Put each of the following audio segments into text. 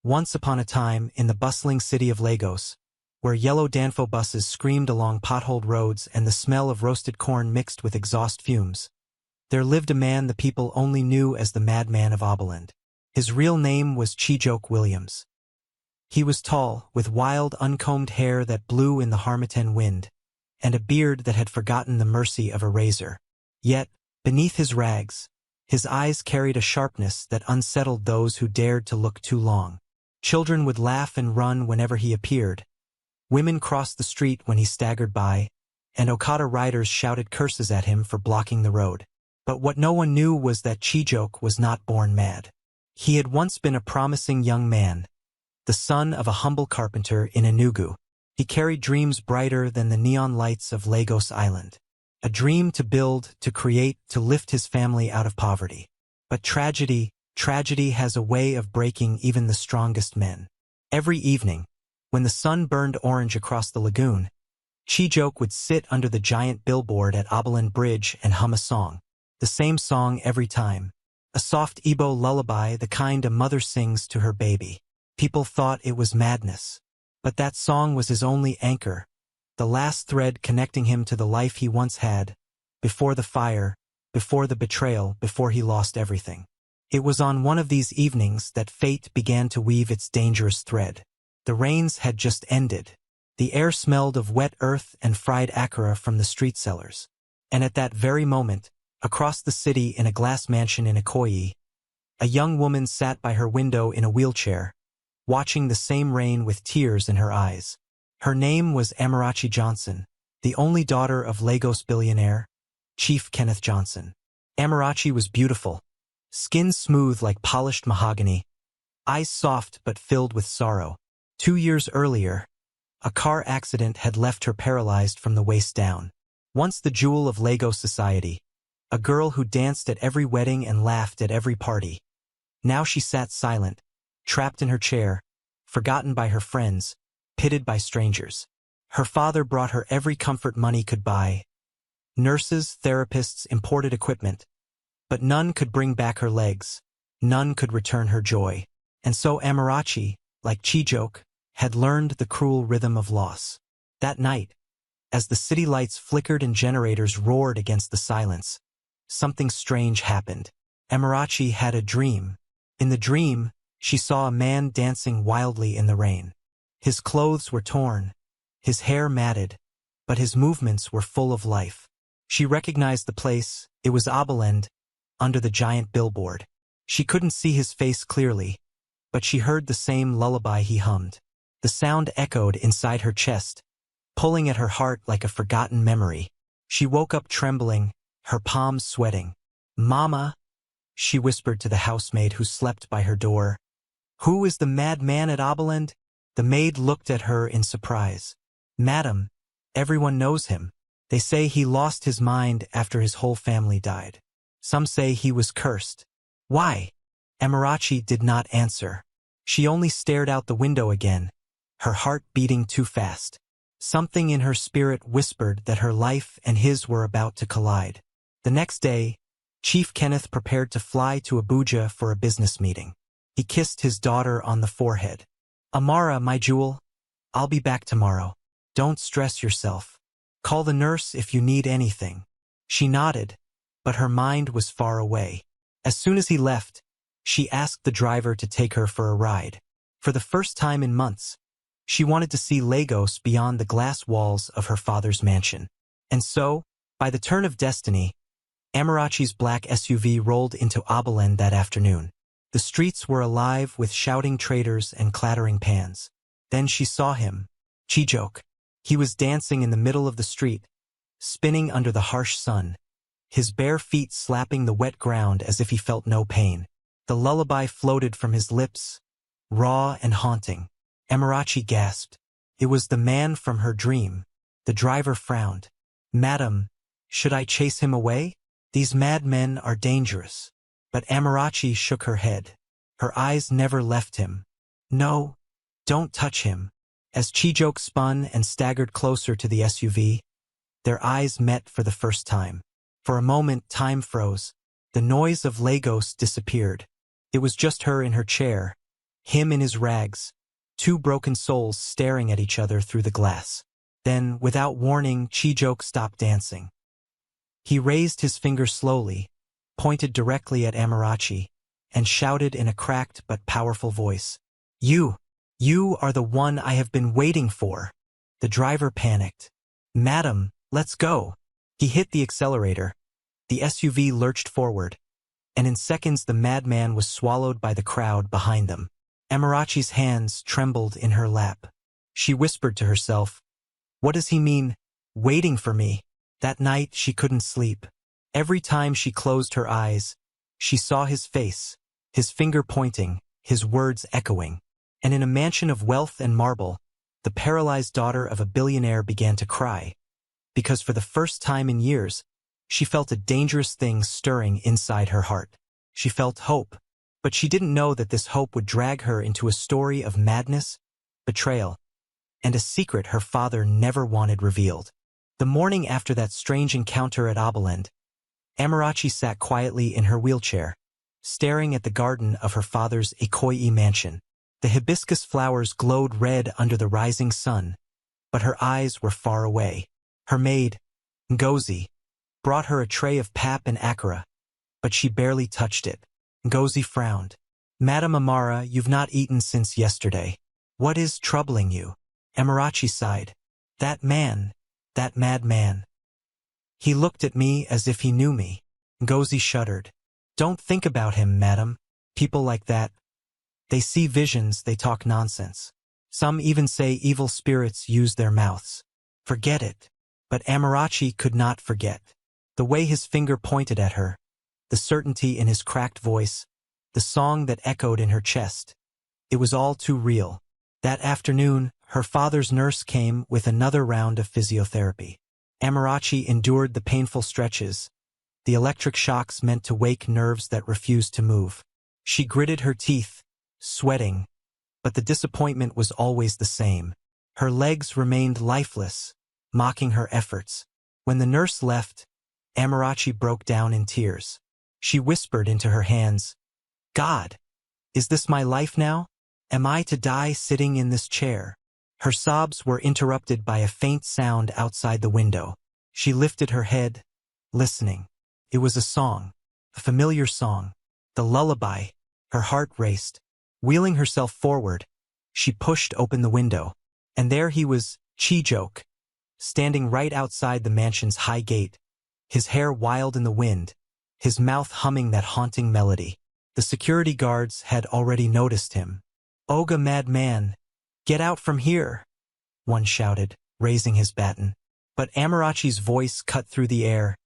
Once upon a time, in the bustling city of Lagos, where yellow Danfo buses screamed along potholed roads and the smell of roasted corn mixed with exhaust fumes, there lived a man the people only knew as the Madman of Oberland. His real name was Chijoke Williams. He was tall, with wild, uncombed hair that blew in the harmattan wind, and a beard that had forgotten the mercy of a razor. Yet, beneath his rags, his eyes carried a sharpness that unsettled those who dared to look too long. Children would laugh and run whenever he appeared. Women crossed the street when he staggered by, and Okada riders shouted curses at him for blocking the road. But what no one knew was that Chijoke was not born mad. He had once been a promising young man, the son of a humble carpenter in Enugu. He carried dreams brighter than the neon lights of Lagos Island. A dream to build, to create, to lift his family out of poverty. But tragedy has a way of breaking even the strongest men. Every evening, when the sun burned orange across the lagoon, Chijoke would sit under the giant billboard at Oberland Bridge and hum a song. The same song every time. A soft Igbo lullaby, the kind a mother sings to her baby. People thought it was madness. But that song was his only anchor, the last thread connecting him to the life he once had, before the fire, before the betrayal, before he lost everything. It was on one of these evenings that fate began to weave its dangerous thread. The rains had just ended. The air smelled of wet earth and fried akara from the street sellers. And at that very moment, across the city in a glass mansion in Ikoyi, a young woman sat by her window in a wheelchair, watching the same rain with tears in her eyes. Her name was Amarachi Johnson, the only daughter of Lagos billionaire, Chief Kenneth Johnson. Amarachi was beautiful, skin smooth like polished mahogany, eyes soft but filled with sorrow. 2 years earlier, a car accident had left her paralyzed from the waist down. Once the jewel of Lagos society, a girl who danced at every wedding and laughed at every party. Now she sat silent, trapped in her chair, forgotten by her friends, pitted by strangers. Her father brought her every comfort money could buy. Nurses, therapists, imported equipment. But none could bring back her legs. None could return her joy. And so Amarachi, like Chijoke, had learned the cruel rhythm of loss. That night, as the city lights flickered and generators roared against the silence, something strange happened. Amarachi had a dream. In the dream, she saw a man dancing wildly in the rain. His clothes were torn, his hair matted, but his movements were full of life. She recognized the place. It was Oberland, under the giant billboard. She couldn't see his face clearly, but she heard the same lullaby he hummed. The sound echoed inside her chest, pulling at her heart like a forgotten memory. She woke up trembling, her palms sweating. "Mama," she whispered to the housemaid who slept by her door. "Who is the madman at Oberland?" The maid looked at her in surprise. "Madam, everyone knows him. They say he lost his mind after his whole family died. Some say he was cursed." "Why?" Amarachi did not answer. She only stared out the window again, her heart beating too fast. Something in her spirit whispered that her life and his were about to collide. The next day, Chief Kenneth prepared to fly to Abuja for a business meeting. He kissed his daughter on the forehead. "Amara, my jewel, I'll be back tomorrow. Don't stress yourself. Call the nurse if you need anything." She nodded, but her mind was far away. As soon as he left, she asked the driver to take her for a ride. For the first time in months, she wanted to see Lagos beyond the glass walls of her father's mansion. And so, by the turn of destiny, Amarachi's black SUV rolled into Oberland that afternoon. The streets were alive with shouting traders and clattering pans. Then she saw him, Chijoke. He was dancing in the middle of the street, spinning under the harsh sun, his bare feet slapping the wet ground as if he felt no pain. The lullaby floated from his lips, raw and haunting. Amarachi gasped. It was the man from her dream. The driver frowned. "Madam, should I chase him away? These madmen are dangerous." But Amarachi shook her head. Her eyes never left him. "No, don't touch him." As Chijoke spun and staggered closer to the SUV, their eyes met for the first time. For a moment, time froze. The noise of Lagos disappeared. It was just her in her chair, him in his rags, two broken souls staring at each other through the glass. Then, without warning, Chijok stopped dancing. He raised his finger slowly, pointed directly at Amarachi, and shouted in a cracked but powerful voice, You are the one I have been waiting for." The driver panicked. "Madam, let's go." He hit the accelerator. The SUV lurched forward, and in seconds the madman was swallowed by the crowd behind them. Amarachi's hands trembled in her lap. She whispered to herself, "What does he mean, waiting for me?" That night she couldn't sleep. Every time she closed her eyes, she saw his face, his finger pointing, his words echoing. And in a mansion of wealth and marble, the paralyzed daughter of a billionaire began to cry, because for the first time in years, she felt a dangerous thing stirring inside her heart. She felt hope, but she didn't know that this hope would drag her into a story of madness, betrayal, and a secret her father never wanted revealed. The morning after that strange encounter at Oberland, Amarachi sat quietly in her wheelchair, staring at the garden of her father's Ikoyi mansion. The hibiscus flowers glowed red under the rising sun, but her eyes were far away. Her maid, Ngozi, brought her a tray of pap and akara, but she barely touched it. Ngozi frowned. "Madam Amara, you've not eaten since yesterday. What is troubling you?" Amarachi sighed. That madman. He looked at me as if he knew me." Ngozi shuddered. "Don't think about him, madam. People like that, they see visions, they talk nonsense. Some even say evil spirits use their mouths. Forget it." But Amarachi could not forget. The way his finger pointed at her, the certainty in his cracked voice, the song that echoed in her chest. It was all too real. That afternoon, her father's nurse came with another round of physiotherapy. Amarachi endured the painful stretches, the electric shocks meant to wake nerves that refused to move. She gritted her teeth, sweating, but the disappointment was always the same. Her legs remained lifeless, mocking her efforts. When the nurse left, Amarachi broke down in tears. She whispered into her hands, "God, is this my life now? Am I to die sitting in this chair?" Her sobs were interrupted by a faint sound outside the window. She lifted her head, listening. It was a song, a familiar song, the lullaby. Her heart raced. Wheeling herself forward, she pushed open the window, and there he was, Chijok, standing right outside the mansion's high gate, his hair wild in the wind, his mouth humming that haunting melody. The security guards had already noticed him. "Oga madman, get out from here," one shouted, raising his baton. But Amarachi's voice cut through the air.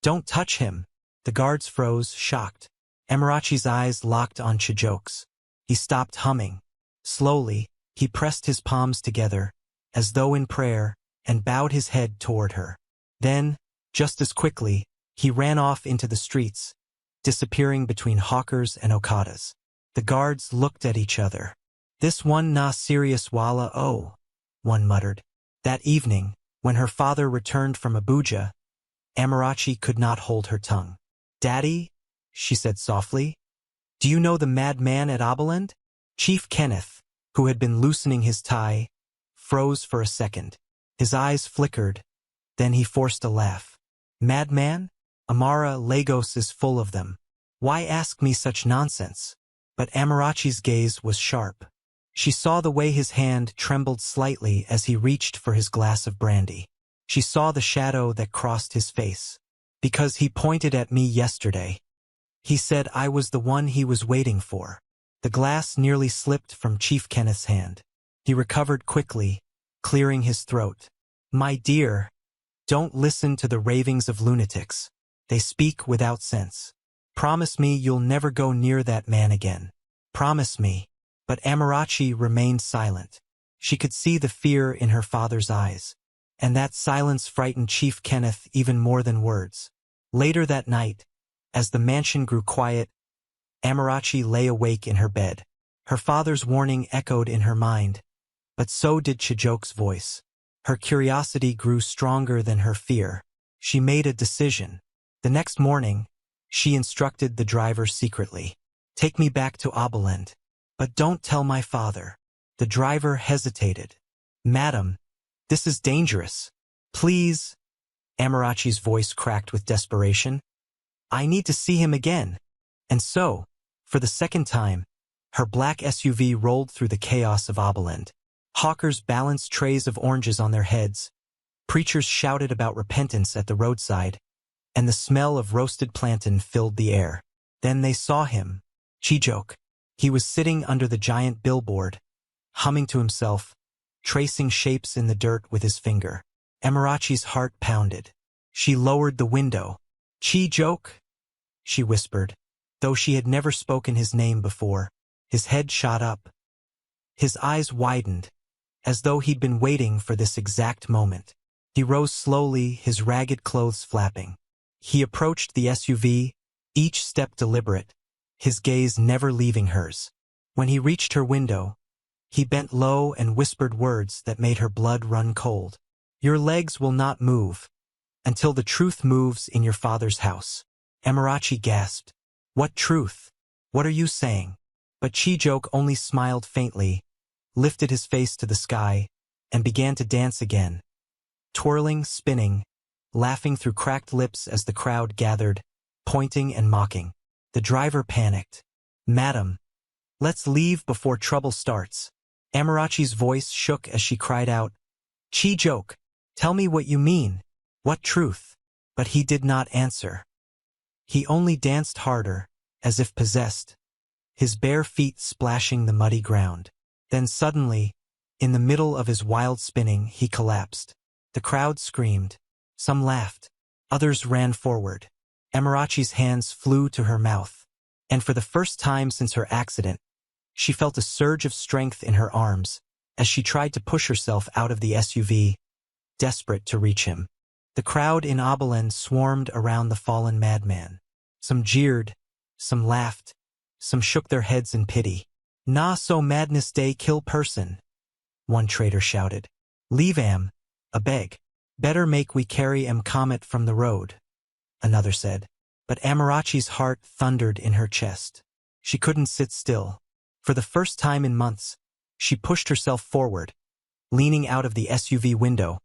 "Don't touch him." The guards froze, shocked. Amarachi's eyes locked on Chijok's. He stopped humming. Slowly, he pressed his palms together, as though in prayer, and bowed his head toward her. Then, just as quickly, he ran off into the streets, disappearing between hawkers and okadas. The guards looked at each other. "This one na serious wala oh," one muttered. That evening, when her father returned from Abuja, Amarachi could not hold her tongue. "Daddy," she said softly, "do you know the madman at Oberland?" Chief Kenneth, who had been loosening his tie, froze for a second. His eyes flickered, then he forced a laugh. "Madman? Amara, Lagos is full of them. Why ask me such nonsense?" But Amarachi's gaze was sharp. She saw the way his hand trembled slightly as he reached for his glass of brandy. She saw the shadow that crossed his face. "Because he pointed at me yesterday. He said I was the one he was waiting for." The glass nearly slipped from Chief Kenneth's hand. He recovered quickly, clearing his throat. "My dear, don't listen to the ravings of lunatics. They speak without sense. Promise me you'll never go near that man again. Promise me." But Amarachi remained silent. She could see the fear in her father's eyes, and that silence frightened Chief Kenneth even more than words. Later that night, as the mansion grew quiet, Amarachi lay awake in her bed. Her father's warning echoed in her mind, but so did Chijok's voice. Her curiosity grew stronger than her fear. She made a decision. The next morning, she instructed the driver secretly. "Take me back to Oberland. But don't tell my father. The driver hesitated. Madam, this is dangerous. Please. Amarachi's voice cracked with desperation. I need to see him again. And so, for the second time, her black SUV rolled through the chaos of Oberland. Hawkers balanced trays of oranges on their heads. Preachers shouted about repentance at the roadside, and the smell of roasted plantain filled the air. Then they saw him, Chijok. He was sitting under the giant billboard, humming to himself, tracing shapes in the dirt with his finger. Amarachi's heart pounded. She lowered the window. Chijok, she whispered, though she had never spoken his name before. His head shot up. His eyes widened, as though he'd been waiting for this exact moment. He rose slowly, his ragged clothes flapping. He approached the SUV, each step deliberate, his gaze never leaving hers. When he reached her window, he bent low and whispered words that made her blood run cold. Your legs will not move until the truth moves in your father's house. Amarachi gasped. What truth? What are you saying? But Chijok only smiled faintly, lifted his face to the sky, and began to dance again. Twirling, spinning, laughing through cracked lips as the crowd gathered, pointing and mocking. The driver panicked. Madam, let's leave before trouble starts. Amarachi's voice shook as she cried out, Chijok, tell me what you mean. What truth? But he did not answer. He only danced harder, as if possessed, his bare feet splashing the muddy ground. Then suddenly, in the middle of his wild spinning, he collapsed. The crowd screamed. Some laughed. Others ran forward. Amarachi's hands flew to her mouth, and for the first time since her accident, she felt a surge of strength in her arms as she tried to push herself out of the SUV, desperate to reach him. The crowd in Oberland swarmed around the fallen madman. Some jeered, some laughed, some shook their heads in pity. "Na so madness day kill person," one traitor shouted. "Leave am, a beg. Better make we carry am comet from the road," another said. But Amarachi's heart thundered in her chest. She couldn't sit still. For the first time in months, she pushed herself forward, leaning out of the SUV window,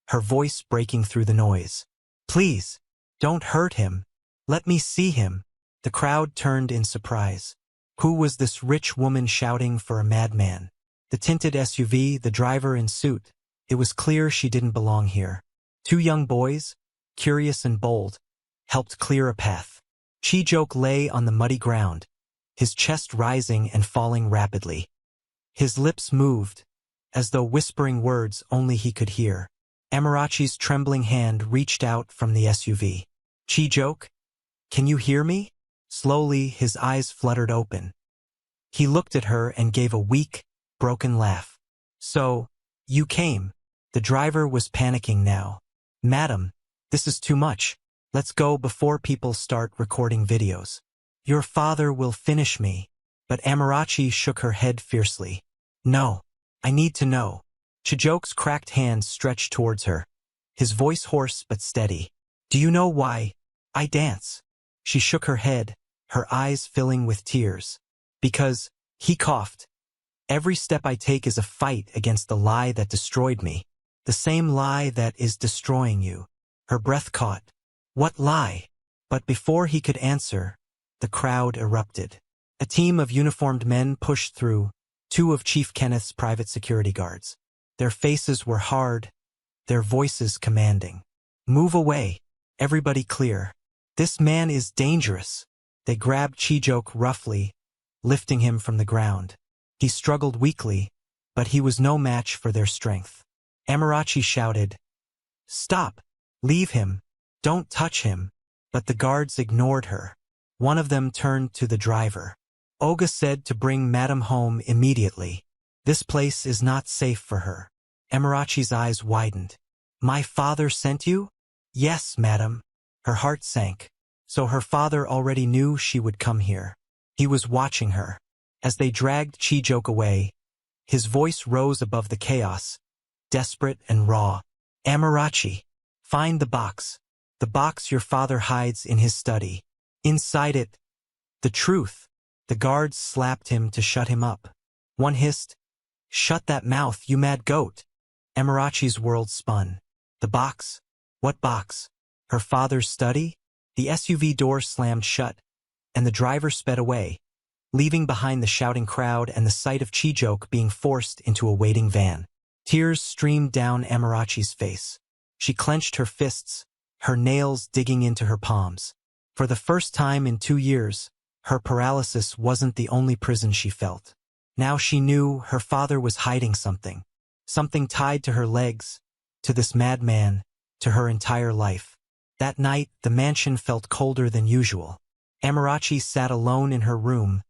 her voice breaking through the noise. "Please, don't hurt him. Let me see him." The crowd turned in surprise. Who was this rich woman shouting for a madman? The tinted SUV, the driver in suit. It was clear she didn't belong here. Two young boys, curious and bold, helped clear a path. Chijok lay on the muddy ground, his chest rising and falling rapidly. His lips moved, as though whispering words only he could hear. Amarachi's trembling hand reached out from the SUV. "Chijok, can you hear me?" Slowly, his eyes fluttered open. He looked at her and gave a weak, broken laugh. "So, you came." The driver was panicking now. "Madam, this is too much. Let's go before people start recording videos. Your father will finish me." But Amarachi shook her head fiercely. "No, I need to know." Chijok's cracked hand stretched towards her, his voice hoarse but steady. "Do you know why I dance?" She shook her head, her eyes filling with tears. "Because," he coughed, "every step I take is a fight against the lie that destroyed me. The same lie that is destroying you." Her breath caught. "What lie?" But before he could answer, the crowd erupted. A team of uniformed men pushed through, two of Chief Kenneth's private security guards. Their faces were hard, their voices commanding. "Move away. Everybody clear. This man is dangerous." They grabbed Chijok roughly, lifting him from the ground. He struggled weakly, but he was no match for their strength. Amarachi shouted, "Stop! Leave him! Don't touch him!" But the guards ignored her. One of them turned to the driver. "Olga said to bring Madam home immediately. This place is not safe for her." Amarachi's eyes widened. "My father sent you?" "Yes, madam." Her heart sank. So her father already knew she would come here. He was watching her. As they dragged Chijok away, his voice rose above the chaos, desperate and raw. "Amarachi, find the box. The box your father hides in his study. Inside it, the truth." The guards slapped him to shut him up. One hissed, "Shut that mouth, you mad goat!" Amarachi's world spun. The box? What box? Her father's study? The SUV door slammed shut, and the driver sped away, leaving behind the shouting crowd and the sight of Chijok being forced into a waiting van. Tears streamed down Amarachi's face. She clenched her fists, her nails digging into her palms. For the first time in 2 years, her paralysis wasn't the only prison she felt. Now she knew her father was hiding something. Something tied to her legs, to this madman, to her entire life. That night, the mansion felt colder than usual. Amarachi sat alone in her room,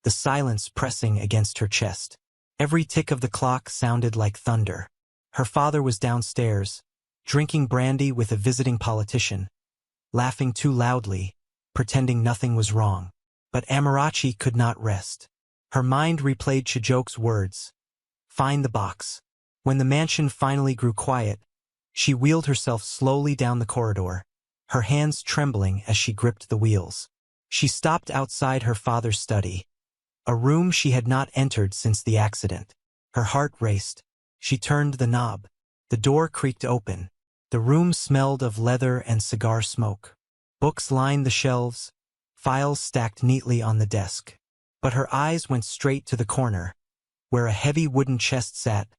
the silence pressing against her chest. Every tick of the clock sounded like thunder. Her father was downstairs, drinking brandy with a visiting politician, laughing too loudly, pretending nothing was wrong. But Amarachi could not rest. Her mind replayed Chijok's words, "Find the box." When the mansion finally grew quiet, she wheeled herself slowly down the corridor, her hands trembling as she gripped the wheels. She stopped outside her father's study, a room she had not entered since the accident. Her heart raced. She turned the knob. The door creaked open. The room smelled of leather and cigar smoke. Books lined the shelves, files stacked neatly on the desk. But her eyes went straight to the corner, where a heavy wooden chest sat,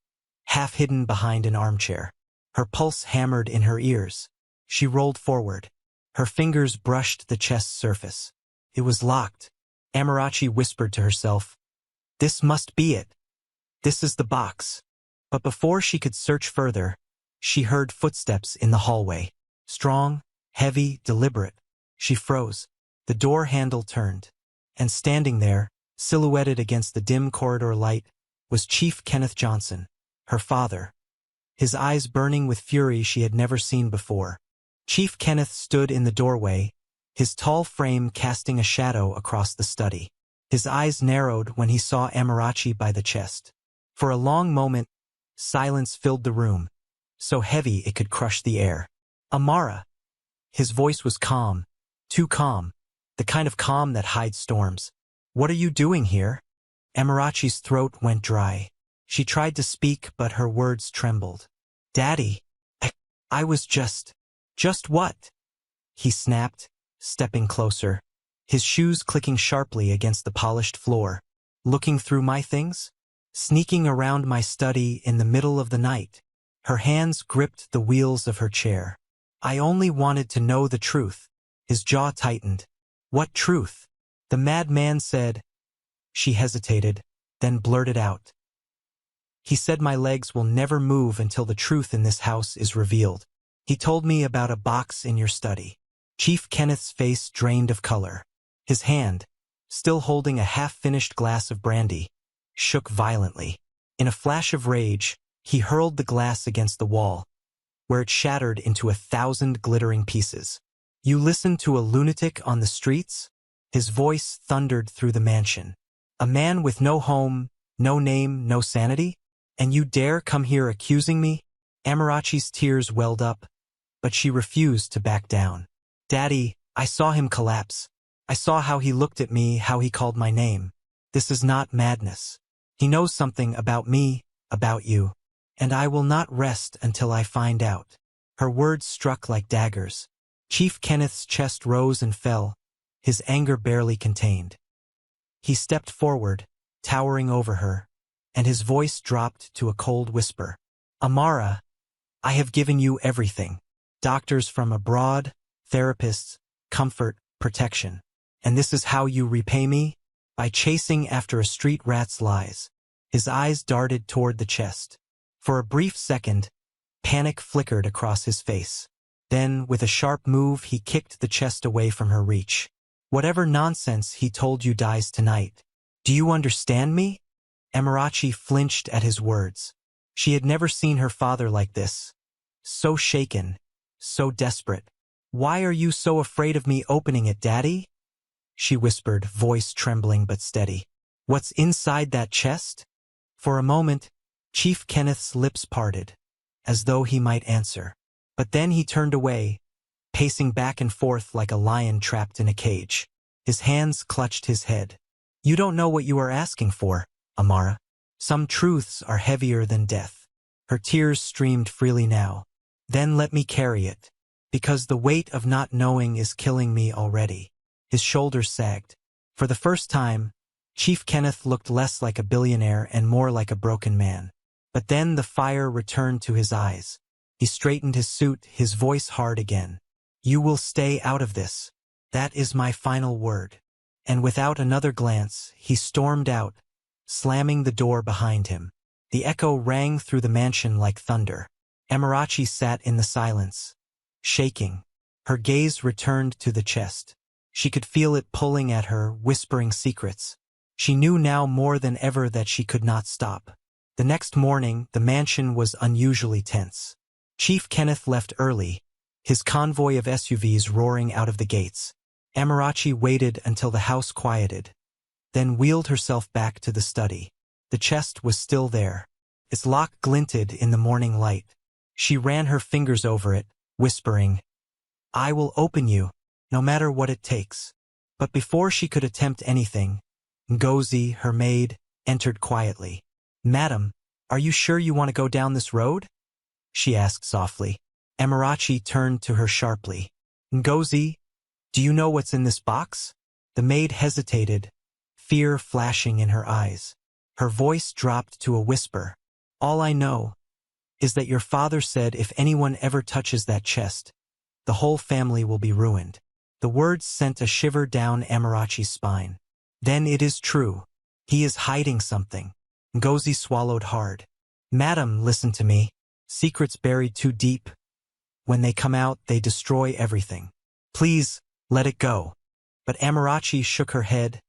half hidden behind an armchair. Her pulse hammered in her ears. She rolled forward. Her fingers brushed the chest's surface. It was locked. Amarachi whispered to herself, "This must be it. This is the box." But before she could search further, she heard footsteps in the hallway. Strong, heavy, deliberate. She froze. The door handle turned. And standing there, silhouetted against the dim corridor light, was Chief Kenneth Johnson, her father. His eyes burning with fury she had never seen before. Chief Kenneth stood in the doorway, his tall frame casting a shadow across the study. His eyes narrowed when he saw Amarachi by the chest. For a long moment, silence filled the room, so heavy it could crush the air. "Amara." His voice was calm, too calm, the kind of calm that hides storms. "What are you doing here?" Amarachi's throat went dry. She tried to speak, but her words trembled. "Daddy, I was just what?" He snapped, stepping closer, his shoes clicking sharply against the polished floor. "Looking through my things? Sneaking around my study in the middle of the night." Her hands gripped the wheels of her chair. "I only wanted to know the truth." His jaw tightened. "What truth?" The madman said. She hesitated, then blurted out. "He said my legs will never move until the truth in this house is revealed. He told me about a box in your study." Chief Kenneth's face drained of color. His hand, still holding a half-finished glass of brandy, shook violently. In a flash of rage, he hurled the glass against the wall, where it shattered into 1,000 glittering pieces. "You listen to a lunatic on the streets?" His voice thundered through the mansion. "A man with no home, no name, no sanity? And you dare come here accusing me?" Amarachi's tears welled up, but she refused to back down. "Daddy, I saw him collapse. I saw how he looked at me, how he called my name. This is not madness. He knows something about me, about you. And I will not rest until I find out." Her words struck like daggers. Chief Kenneth's chest rose and fell, his anger barely contained. He stepped forward, towering over her, and his voice dropped to a cold whisper. "Amara, I have given you everything. Doctors from abroad, therapists, comfort, protection. And this is how you repay me? By chasing after a street rat's lies." His eyes darted toward the chest. For a brief second, panic flickered across his face. Then, with a sharp move, he kicked the chest away from her reach. "Whatever nonsense he told you dies tonight. Do you understand me?" Amarachi flinched at his words. She had never seen her father like this. So shaken, so desperate. "Why are you so afraid of me opening it, Daddy?" she whispered, voice trembling but steady. "What's inside that chest?" For a moment, Chief Kenneth's lips parted, as though he might answer. But then he turned away, pacing back and forth like a lion trapped in a cage. His hands clutched his head. You don't know what you are asking for, Amara. Some truths are heavier than death. Her tears streamed freely now. Then let me carry it. Because the weight of not knowing is killing me already. His shoulders sagged. For the first time, Chief Kenneth looked less like a billionaire and more like a broken man. But then the fire returned to his eyes. He straightened his suit, his voice hard again. You will stay out of this. That is my final word. And without another glance, he stormed out, slamming the door behind him. The echo rang through the mansion like thunder. Amarachi sat in the silence, shaking. Her gaze returned to the chest. She could feel it pulling at her, whispering secrets. She knew now more than ever that she could not stop. The next morning, the mansion was unusually tense. Chief Kenneth left early, his convoy of SUVs roaring out of the gates. Amarachi waited until the house quieted, then wheeled herself back to the study. The chest was still there. Its lock glinted in the morning light. She ran her fingers over it, whispering, I will open you, no matter what it takes. But before she could attempt anything, Ngozi, her maid, entered quietly. Madam, are you sure you want to go down this road? She asked softly. Amarachi turned to her sharply. Ngozi, do you know what's in this box? The maid hesitated, fear flashing in her eyes. Her voice dropped to a whisper. All I know is that your father said if anyone ever touches that chest, the whole family will be ruined. The words sent a shiver down Amarachi's spine. Then it is true. He is hiding something. Ngozi swallowed hard. Madam, listen to me. Secrets buried too deep. When they come out, they destroy everything. Please, let it go. But Amarachi shook her head,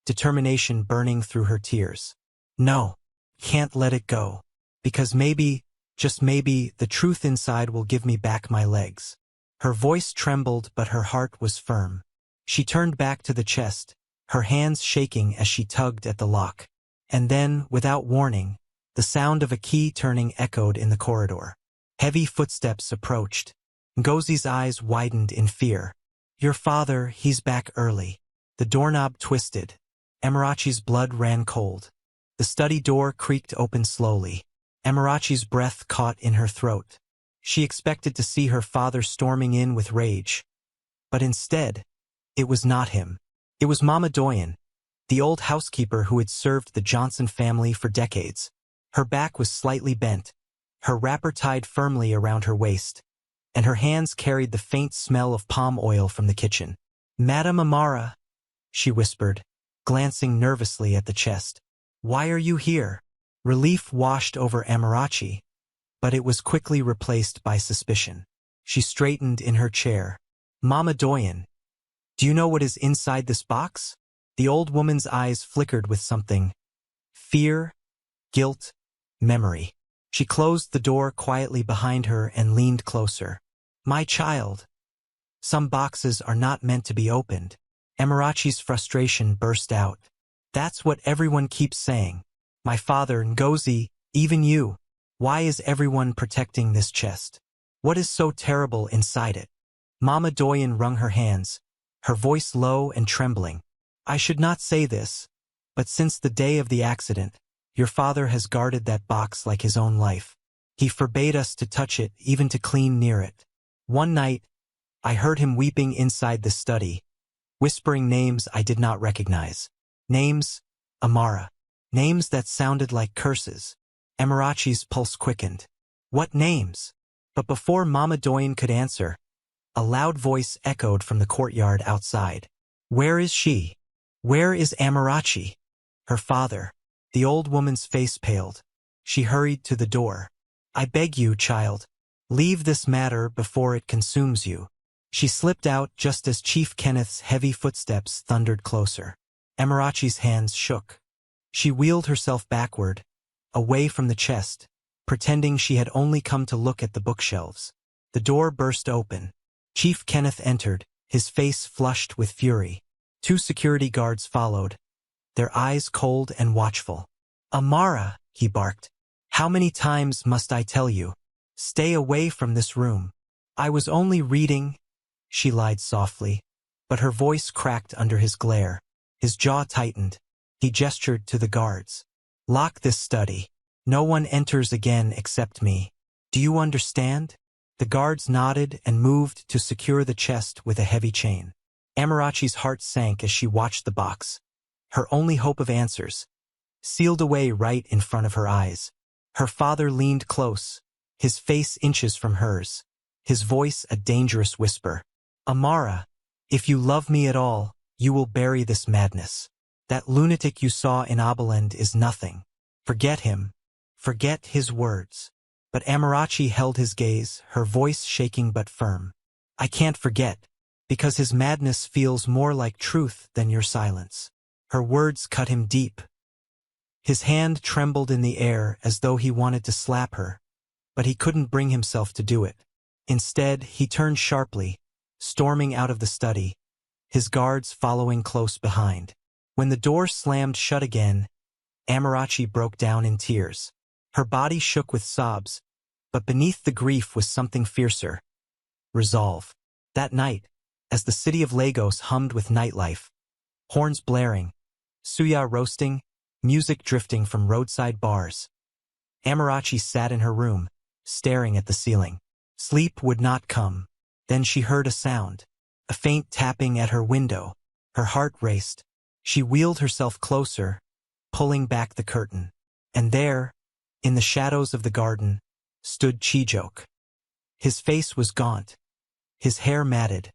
determination burning through her tears. No, can't let it go. Because maybe, just maybe, the truth inside will give me back my legs. Her voice trembled, but her heart was firm. She turned back to the chest, her hands shaking as she tugged at the lock. And then, without warning, the sound of a key turning echoed in the corridor. Heavy footsteps approached. Ngozi's eyes widened in fear. Your father, he's back early. The doorknob twisted. Amarachi's blood ran cold. The study door creaked open slowly. Amarachi's breath caught in her throat. She expected to see her father storming in with rage. But instead, it was not him. It was Mama Doyen, the old housekeeper who had served the Johnson family for decades. Her back was slightly bent, her wrapper tied firmly around her waist, and her hands carried the faint smell of palm oil from the kitchen. Madam Amara, she whispered, glancing nervously at the chest. Why are you here? Relief washed over Amarachi, but it was quickly replaced by suspicion. She straightened in her chair. Mama Doyen, do you know what is inside this box? The old woman's eyes flickered with something. Fear, guilt, memory. She closed the door quietly behind her and leaned closer. My child. Some boxes are not meant to be opened. Amarachi's frustration burst out. That's what everyone keeps saying. My father, Ngozi, even you. Why is everyone protecting this chest? What is so terrible inside it? Mama Doyen wrung her hands, her voice low and trembling. I should not say this, but since the day of the accident, your father has guarded that box like his own life. He forbade us to touch it, even to clean near it. One night, I heard him weeping inside the study, whispering names I did not recognize. Names, Amara. Names that sounded like curses. Amarachi's pulse quickened. What names? But before Mama Doyen could answer, a loud voice echoed from the courtyard outside. Where is she? Where is Amarachi? Her father. The old woman's face paled. She hurried to the door. I beg you, child. Leave this matter before it consumes you. She slipped out just as Chief Kenneth's heavy footsteps thundered closer. Amarachi's hands shook. She wheeled herself backward, away from the chest, pretending she had only come to look at the bookshelves. The door burst open. Chief Kenneth entered, his face flushed with fury. 2 security guards followed, their eyes cold and watchful. Amara, he barked. How many times must I tell you? Stay away from this room. I was only reading, she lied softly, but her voice cracked under his glare. His jaw tightened. He gestured to the guards. "Lock this study. No one enters again except me. Do you understand?" The guards nodded and moved to secure the chest with a heavy chain. Amarachi's heart sank as she watched the box. Her only hope of answers, sealed away right in front of her eyes. Her father leaned close, his face inches from hers, his voice a dangerous whisper. "Amara, if you love me at all, you will bury this madness. That lunatic you saw in Abilend is nothing. Forget him. Forget his words." But Amarachi held his gaze, her voice shaking but firm. "I can't forget, because his madness feels more like truth than your silence." Her words cut him deep. His hand trembled in the air as though he wanted to slap her, but he couldn't bring himself to do it. Instead, he turned sharply, storming out of the study, his guards following close behind. When the door slammed shut again, Amarachi broke down in tears. Her body shook with sobs, but beneath the grief was something fiercer. Resolve. That night, as the city of Lagos hummed with nightlife, horns blaring, suya roasting, music drifting from roadside bars, Amarachi sat in her room, staring at the ceiling. Sleep would not come. Then she heard a sound, a faint tapping at her window. Her heart raced. She wheeled herself closer, pulling back the curtain. And there, in the shadows of the garden, stood Chijok. His face was gaunt, his hair matted,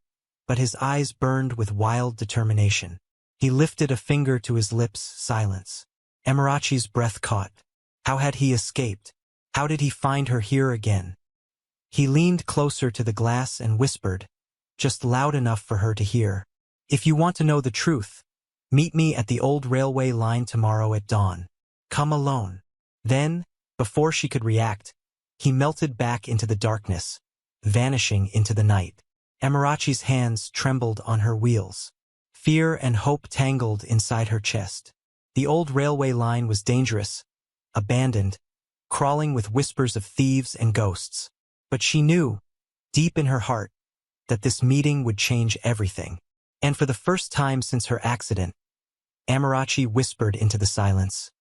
but his eyes burned with wild determination. He lifted a finger to his lips, silence. Amarachi's breath caught. How had he escaped? How did he find her here again? He leaned closer to the glass and whispered, just loud enough for her to hear. "If you want to know the truth, meet me at the old railway line tomorrow at dawn. Come alone." Then, before she could react, he melted back into the darkness, vanishing into the night. Amarachi's hands trembled on her wheels. Fear and hope tangled inside her chest. The old railway line was dangerous, abandoned, crawling with whispers of thieves and ghosts. But she knew, deep in her heart, that this meeting would change everything. And for the first time since her accident, Amarachi whispered into the silence,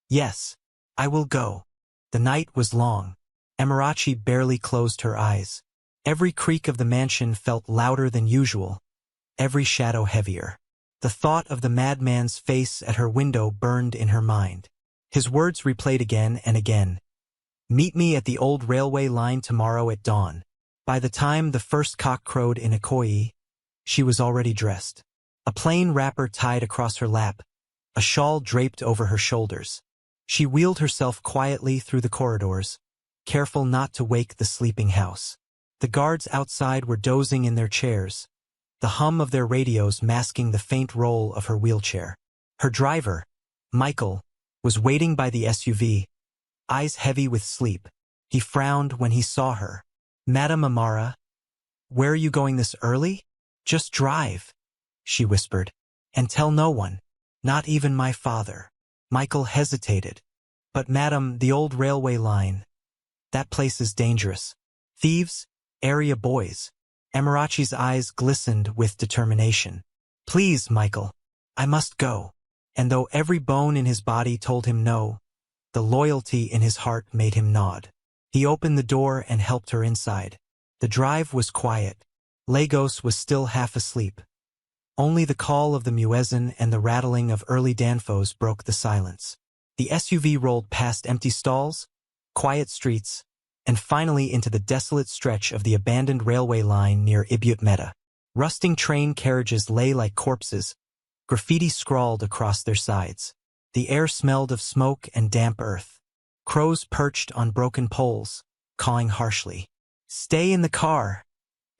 "Yes, I will go." The night was long. Amarachi barely closed her eyes. Every creak of the mansion felt louder than usual, every shadow heavier. The thought of the madman's face at her window burned in her mind. His words replayed again and again. "Meet me at the old railway line tomorrow at dawn." By the time the first cock crowed in Ikoyi, she was already dressed. A plain wrapper tied across her lap, a shawl draped over her shoulders. She wheeled herself quietly through the corridors, careful not to wake the sleeping house. The guards outside were dozing in their chairs, the hum of their radios masking the faint roll of her wheelchair. Her driver, Michael, was waiting by the SUV, eyes heavy with sleep. He frowned when he saw her. "Madam Amara, where are you going this early?" "Just drive," she whispered, "and tell no one, not even my father." Michael hesitated. "But madam, the old railway line, that place is dangerous. Thieves, area boys." Amarachi's eyes glistened with determination. "Please, Michael, I must go." And though every bone in his body told him no, the loyalty in his heart made him nod. He opened the door and helped her inside. The drive was quiet. Lagos was still half asleep. Only the call of the muezzin and the rattling of early danfos broke the silence. The SUV rolled past empty stalls, quiet streets, and finally into the desolate stretch of the abandoned railway line near Ibut Meta. Rusting train carriages lay like corpses, graffiti scrawled across their sides. The air smelled of smoke and damp earth. Crows perched on broken poles, cawing harshly. "Stay in the car,"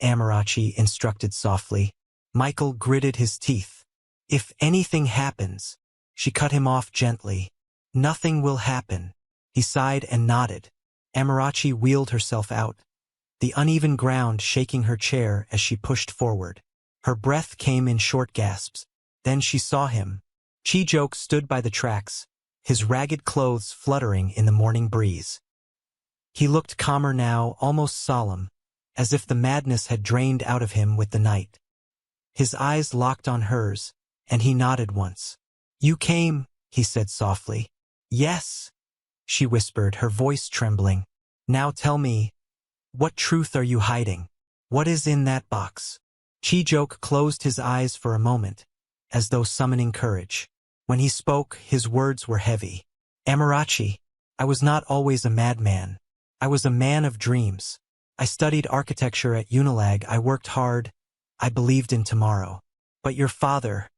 Amarachi instructed softly. Michael gritted his teeth. "If anything happens," she cut him off gently. "Nothing will happen." He sighed and nodded. Amarachi wheeled herself out, the uneven ground shaking her chair as she pushed forward. Her breath came in short gasps. Then she saw him. Chijok stood by the tracks, his ragged clothes fluttering in the morning breeze. He looked calmer now, almost solemn, as if the madness had drained out of him with the night. His eyes locked on hers, and he nodded once. You came, he said softly. Yes, she whispered, her voice trembling. Now tell me, what truth are you hiding? What is in that box? Chijoke closed his eyes for a moment, as though summoning courage. When he spoke, his words were heavy. Amarachi, I was not always a madman. I was a man of dreams. I studied architecture at Unilag. I worked hard. I believed in tomorrow. But your father,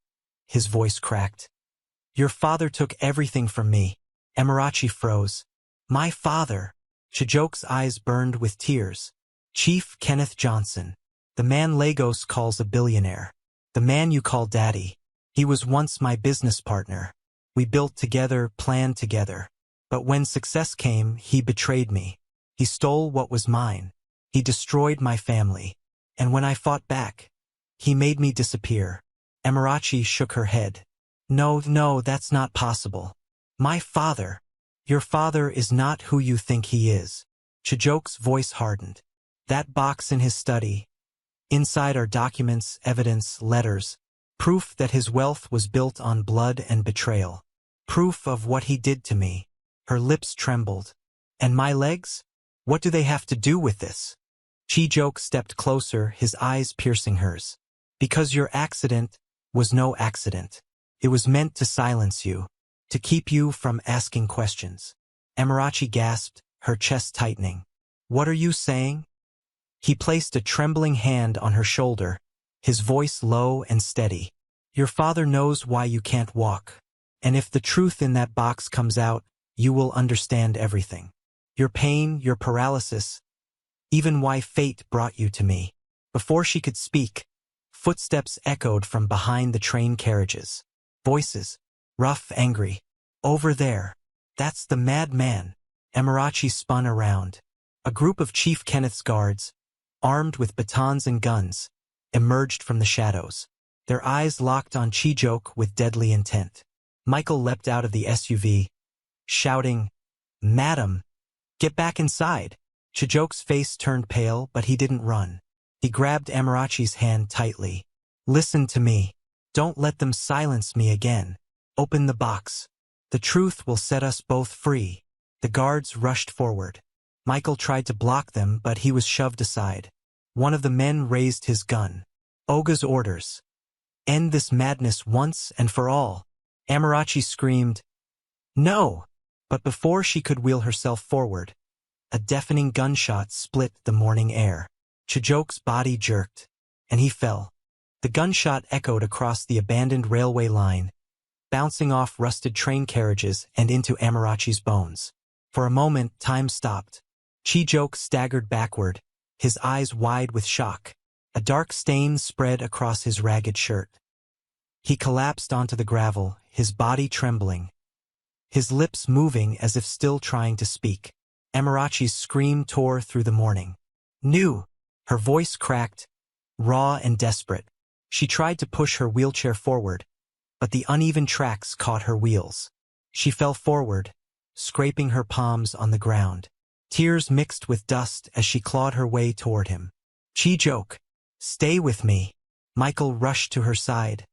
his voice cracked. Your father took everything from me. Amarachi froze. My father. Chijoke's eyes burned with tears. Chief Kenneth Johnson. The man Lagos calls a billionaire. The man you call daddy. He was once my business partner. We built together, planned together. But when success came, he betrayed me. He stole what was mine. He destroyed my family. And when I fought back, he made me disappear. Amarachi shook her head. No, that's not possible. My father. Your father is not who you think he is. Chijoke's voice hardened. That box in his study. Inside are documents, evidence, letters. Proof that his wealth was built on blood and betrayal. Proof of what he did to me. Her lips trembled. And my legs? What do they have to do with this? Chijoke stepped closer, his eyes piercing hers. Because your accident was no accident. It was meant to silence you, to keep you from asking questions. Amarachi gasped, her chest tightening. What are you saying? He placed a trembling hand on her shoulder, his voice low and steady. Your father knows why you can't walk. And if the truth in that box comes out, you will understand everything. Your pain, your paralysis, even why fate brought you to me. Before she could speak, footsteps echoed from behind the train carriages. Voices, rough, angry. Over there. That's the madman. Amarachi spun around. A group of Chief Kenneth's guards, armed with batons and guns, emerged from the shadows. Their eyes locked on Chijoke with deadly intent. Michael leapt out of the SUV, shouting, Madam, get back inside. Chijoke's face turned pale, but he didn't run. He grabbed Amarachi's hand tightly. Listen to me. Don't let them silence me again. Open the box. The truth will set us both free. The guards rushed forward. Michael tried to block them, but he was shoved aside. One of the men raised his gun. Oga's orders. End this madness once and for all. Amarachi screamed, No! But before she could wheel herself forward, a deafening gunshot split the morning air. Chijoke's body jerked, and he fell. The gunshot echoed across the abandoned railway line, bouncing off rusted train carriages and into Amarachi's bones. For a moment, time stopped. Chijoke staggered backward, his eyes wide with shock. A dark stain spread across his ragged shirt. He collapsed onto the gravel, his body trembling, his lips moving as if still trying to speak. Amarachi's scream tore through the morning. New! Her voice cracked, raw and desperate. She tried to push her wheelchair forward, but the uneven tracks caught her wheels. She fell forward, scraping her palms on the ground. Tears mixed with dust as she clawed her way toward him. Chijoke, stay with me. Michael rushed to her side,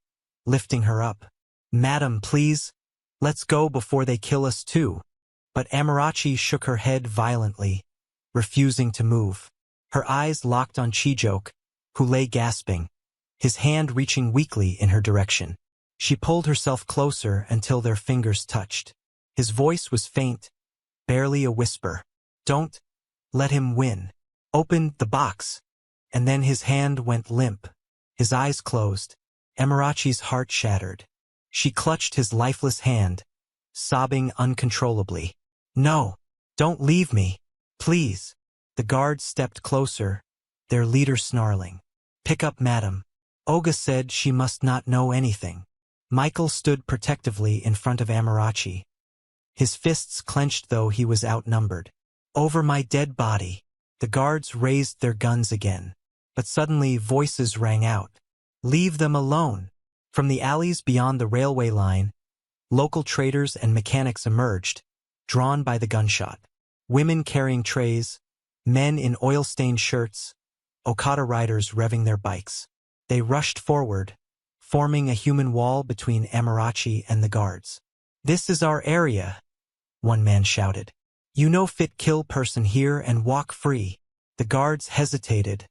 lifting her up. Madam, please, let's go before they kill us too. But Amarachi shook her head violently, refusing to move. Her eyes locked on Chijoke, who lay gasping, his hand reaching weakly in her direction. She pulled herself closer until their fingers touched. His voice was faint, barely a whisper. Don't let him win. Open the box. And then his hand went limp. His eyes closed. Amarachi's heart shattered. She clutched his lifeless hand, sobbing uncontrollably. No, don't leave me. Please. The guards stepped closer, their leader snarling. Pick up, madam. Oga said she must not know anything. Michael stood protectively in front of Amarachi, his fists clenched though he was outnumbered. Over my dead body. The guards raised their guns again. But suddenly voices rang out. Leave them alone. From the alleys beyond the railway line, local traders and mechanics emerged, drawn by the gunshot. Women carrying trays, men in oil-stained shirts, Okada riders revving their bikes. They rushed forward, forming a human wall between Amarachi and the guards. "This is our area," one man shouted. "You no fit kill person here and walk free." The guards hesitated,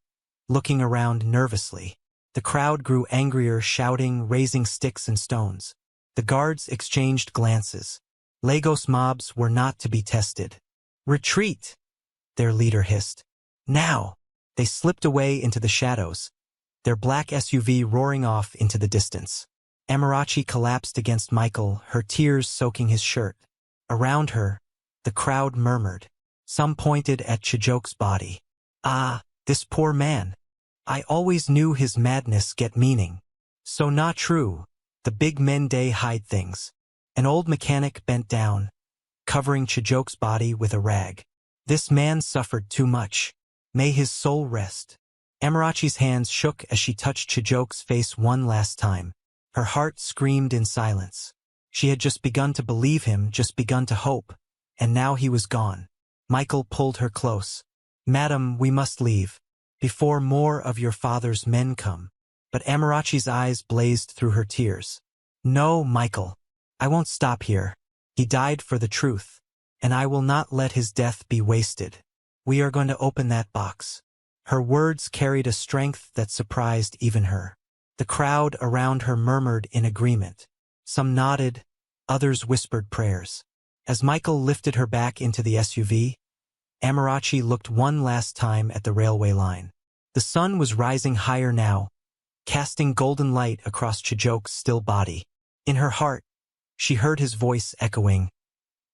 looking around nervously. The crowd grew angrier, shouting, raising sticks and stones. The guards exchanged glances. Lagos mobs were not to be tested. "Retreat!" their leader hissed. "Now!" They slipped away into the shadows, their black SUV roaring off into the distance. Amarachi collapsed against Michael, her tears soaking his shirt. Around her, the crowd murmured. Some pointed at Chijok's body. "Ah, this poor man. I always knew his madness get meaning." "So not true. The big men day hide things." An old mechanic bent down, covering Chijok's body with a rag. "This man suffered too much. May his soul rest." Amarachi's hands shook as she touched Chijok's face one last time. Her heart screamed in silence. She had just begun to believe him, just begun to hope, and now he was gone. Michael pulled her close. "Madam, we must leave, before more of your father's men come." But Amarachi's eyes blazed through her tears. "No, Michael. I won't stop here. He died for the truth, and I will not let his death be wasted. We are going to open that box." Her words carried a strength that surprised even her. The crowd around her murmured in agreement. Some nodded, others whispered prayers. As Michael lifted her back into the SUV, Amarachi looked one last time at the railway line. The sun was rising higher now, casting golden light across Chijok's still body. In her heart, she heard his voice echoing,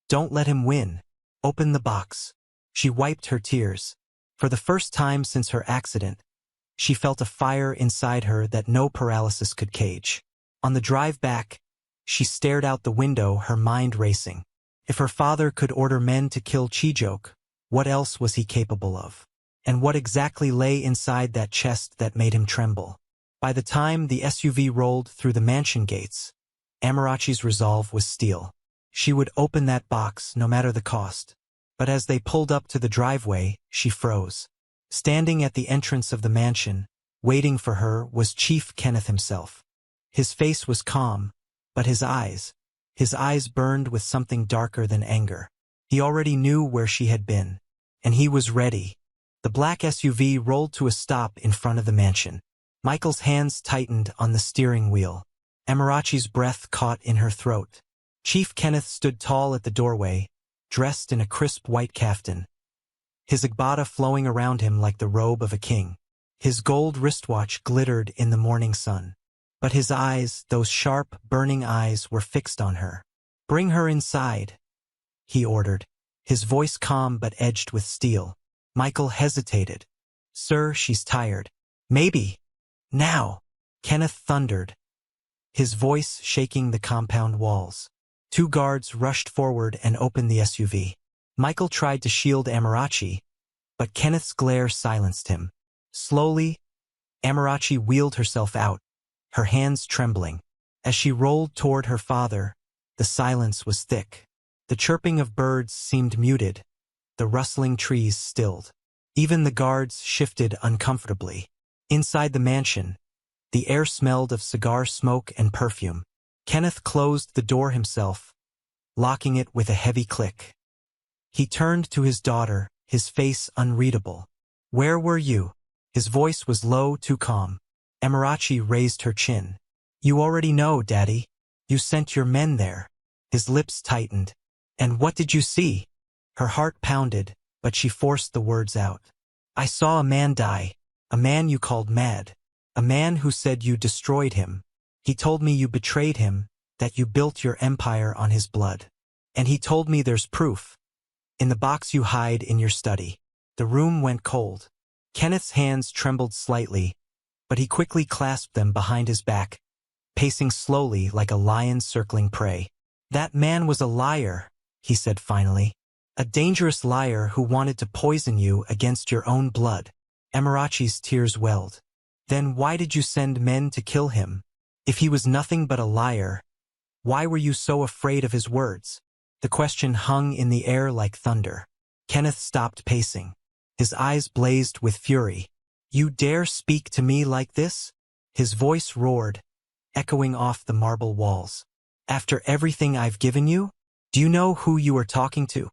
"Don't let him win. Open the box." She wiped her tears. For the first time since her accident, she felt a fire inside her that no paralysis could cage. On the drive back, she stared out the window, her mind racing. If her father could order men to kill Chijok, what else was he capable of? And what exactly lay inside that chest that made him tremble? By the time the SUV rolled through the mansion gates, Amarachi's resolve was steel. She would open that box, no matter the cost. But as they pulled up to the driveway, she froze. Standing at the entrance of the mansion, waiting for her, was Chief Kenneth himself. His face was calm, but his eyes burned with something darker than anger. He already knew where she had been, and he was ready. The black SUV rolled to a stop in front of the mansion. Michael's hands tightened on the steering wheel. Amarachi's breath caught in her throat. Chief Kenneth stood tall at the doorway, dressed in a crisp white kaftan, his agbada flowing around him like the robe of a king. His gold wristwatch glittered in the morning sun. But his eyes, those sharp, burning eyes, were fixed on her. "Bring her inside," he ordered, his voice calm but edged with steel. Michael hesitated. "Sir, she's tired." "Maybe. Now," Kenneth thundered, his voice shaking the compound walls. Two guards rushed forward and opened the SUV. Michael tried to shield Amarachi, but Kenneth's glare silenced him. Slowly, Amarachi wheeled herself out, her hands trembling. As she rolled toward her father, the silence was thick. The chirping of birds seemed muted, the rustling trees stilled. Even the guards shifted uncomfortably. Inside the mansion, the air smelled of cigar smoke and perfume. Kenneth closed the door himself, locking it with a heavy click. He turned to his daughter, his face unreadable. "Where were you?" His voice was low, too calm. Amarachi raised her chin. "You already know, Daddy. You sent your men there." His lips tightened. "And what did you see?" Her heart pounded, but she forced the words out. "I saw a man die, a man you called mad, a man who said you destroyed him. He told me you betrayed him, that you built your empire on his blood. And he told me there's proof. In the box you hide in your study." The room went cold. Kenneth's hands trembled slightly, but he quickly clasped them behind his back, pacing slowly like a lion circling prey. "That man was a liar," he said finally. "A dangerous liar who wanted to poison you against your own blood." Amarachi's tears welled. "Then why did you send men to kill him? If he was nothing but a liar, why were you so afraid of his words?" The question hung in the air like thunder. Kenneth stopped pacing. His eyes blazed with fury. "You dare speak to me like this?" His voice roared, echoing off the marble walls. After everything I've given you? Do you know who you are talking to?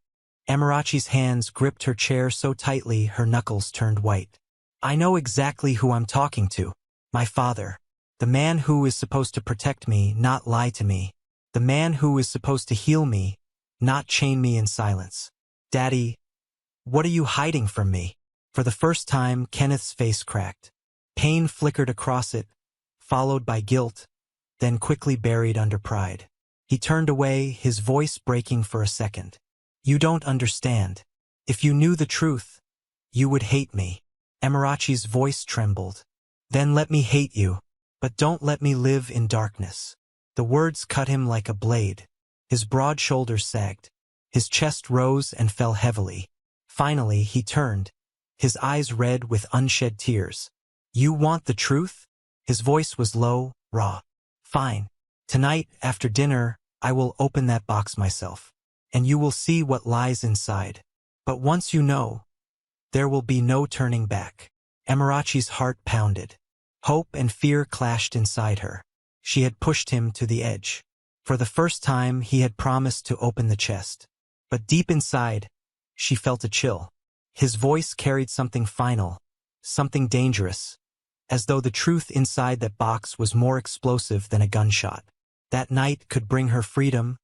Amarachi's hands gripped her chair so tightly her knuckles turned white. I know exactly who I'm talking to. My father. The man who is supposed to protect me, not lie to me. The man who is supposed to heal me, not chain me in silence. Daddy, what are you hiding from me? For the first time, Kenneth's face cracked. Pain flickered across it, followed by guilt, then quickly buried under pride. He turned away, his voice breaking for a second. You don't understand. If you knew the truth, you would hate me. Amarachi's voice trembled. Then let me hate you, but don't let me live in darkness. The words cut him like a blade. His broad shoulders sagged. His chest rose and fell heavily. Finally, he turned, his eyes red with unshed tears. You want the truth? His voice was low, raw. Fine. Tonight, after dinner, I will open that box myself. And you will see what lies inside. But once you know, there will be no turning back. Amarachi's heart pounded. Hope and fear clashed inside her. She had pushed him to the edge. For the first time, he had promised to open the chest. But deep inside, she felt a chill. His voice carried something final, something dangerous, as though the truth inside that box was more explosive than a gunshot. That night could bring her freedom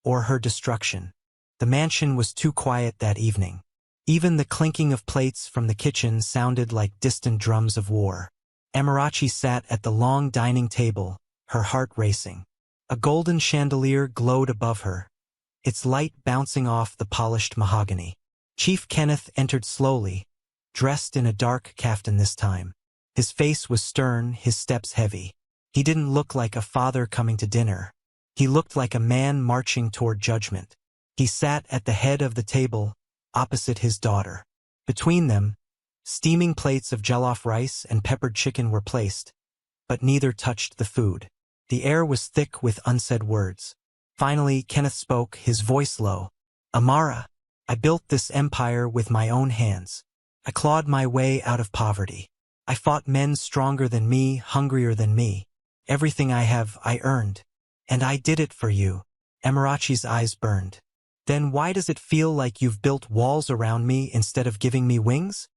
or her destruction. The mansion was too quiet that evening. Even the clinking of plates from the kitchen sounded like distant drums of war. Amarachi sat at the long dining table, her heart racing. A golden chandelier glowed above her, its light bouncing off the polished mahogany. Chief Kenneth entered slowly, dressed in a dark kaftan this time. His face was stern, his steps heavy. He didn't look like a father coming to dinner. He looked like a man marching toward judgment. He sat at the head of the table, opposite his daughter. Between them, steaming plates of jollof rice and peppered chicken were placed, but neither touched the food. The air was thick with unsaid words. Finally, Kenneth spoke, his voice low. Amara, I built this empire with my own hands. I clawed my way out of poverty. I fought men stronger than me, hungrier than me. Everything I have, I earned. And I did it for you. Amarachi's eyes burned. Then why does it feel like you've built walls around me instead of giving me wings?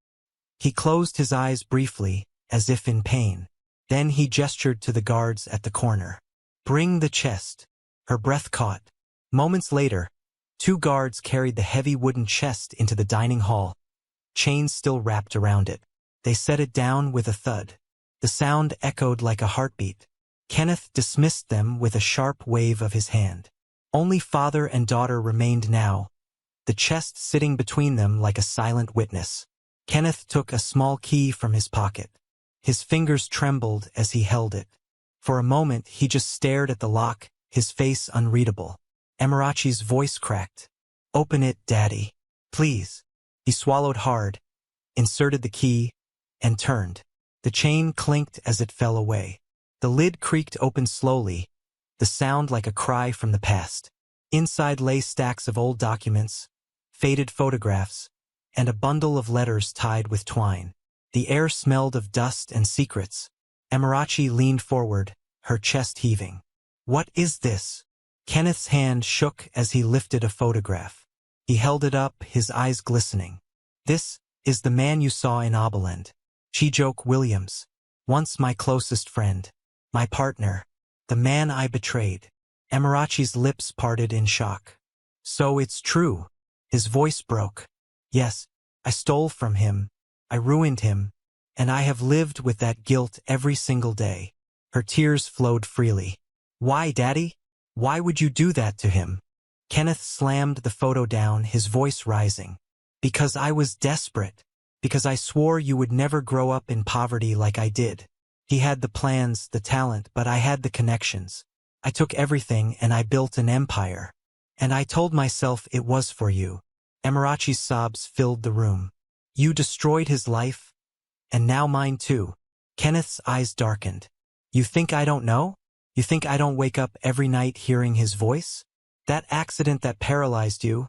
He closed his eyes briefly, as if in pain. Then he gestured to the guards at the corner. Bring the chest. Her breath caught. Moments later, 2 guards carried the heavy wooden chest into the dining hall, chains still wrapped around it. They set it down with a thud. The sound echoed like a heartbeat. Kenneth dismissed them with a sharp wave of his hand. Only father and daughter remained now, the chest sitting between them like a silent witness. Kenneth took a small key from his pocket. His fingers trembled as he held it. For a moment, he just stared at the lock, his face unreadable. Amarachi's voice cracked. Open it, Daddy. Please. He swallowed hard, inserted the key, and turned. The chain clinked as it fell away. The lid creaked open slowly, the sound like a cry from the past. Inside lay stacks of old documents, faded photographs, and a bundle of letters tied with twine. The air smelled of dust and secrets. Amarachi leaned forward, her chest heaving. What is this? Kenneth's hand shook as he lifted a photograph. He held it up, his eyes glistening. This is the man you saw in Oberland. Chijoke Williams. Once my closest friend. My partner. The man I betrayed. Amarachi's lips parted in shock. So it's true. His voice broke. Yes, I stole from him. I ruined him. And I have lived with that guilt every single day. Her tears flowed freely. Why, Daddy? Why would you do that to him? Kenneth slammed the photo down, his voice rising. Because I was desperate. Because I swore you would never grow up in poverty like I did. He had the plans, the talent, but I had the connections. I took everything and I built an empire. And I told myself it was for you. Amarachi's sobs filled the room. You destroyed his life, and now mine too. Kenneth's eyes darkened. You think I don't know? You think I don't wake up every night hearing his voice? That accident that paralyzed you?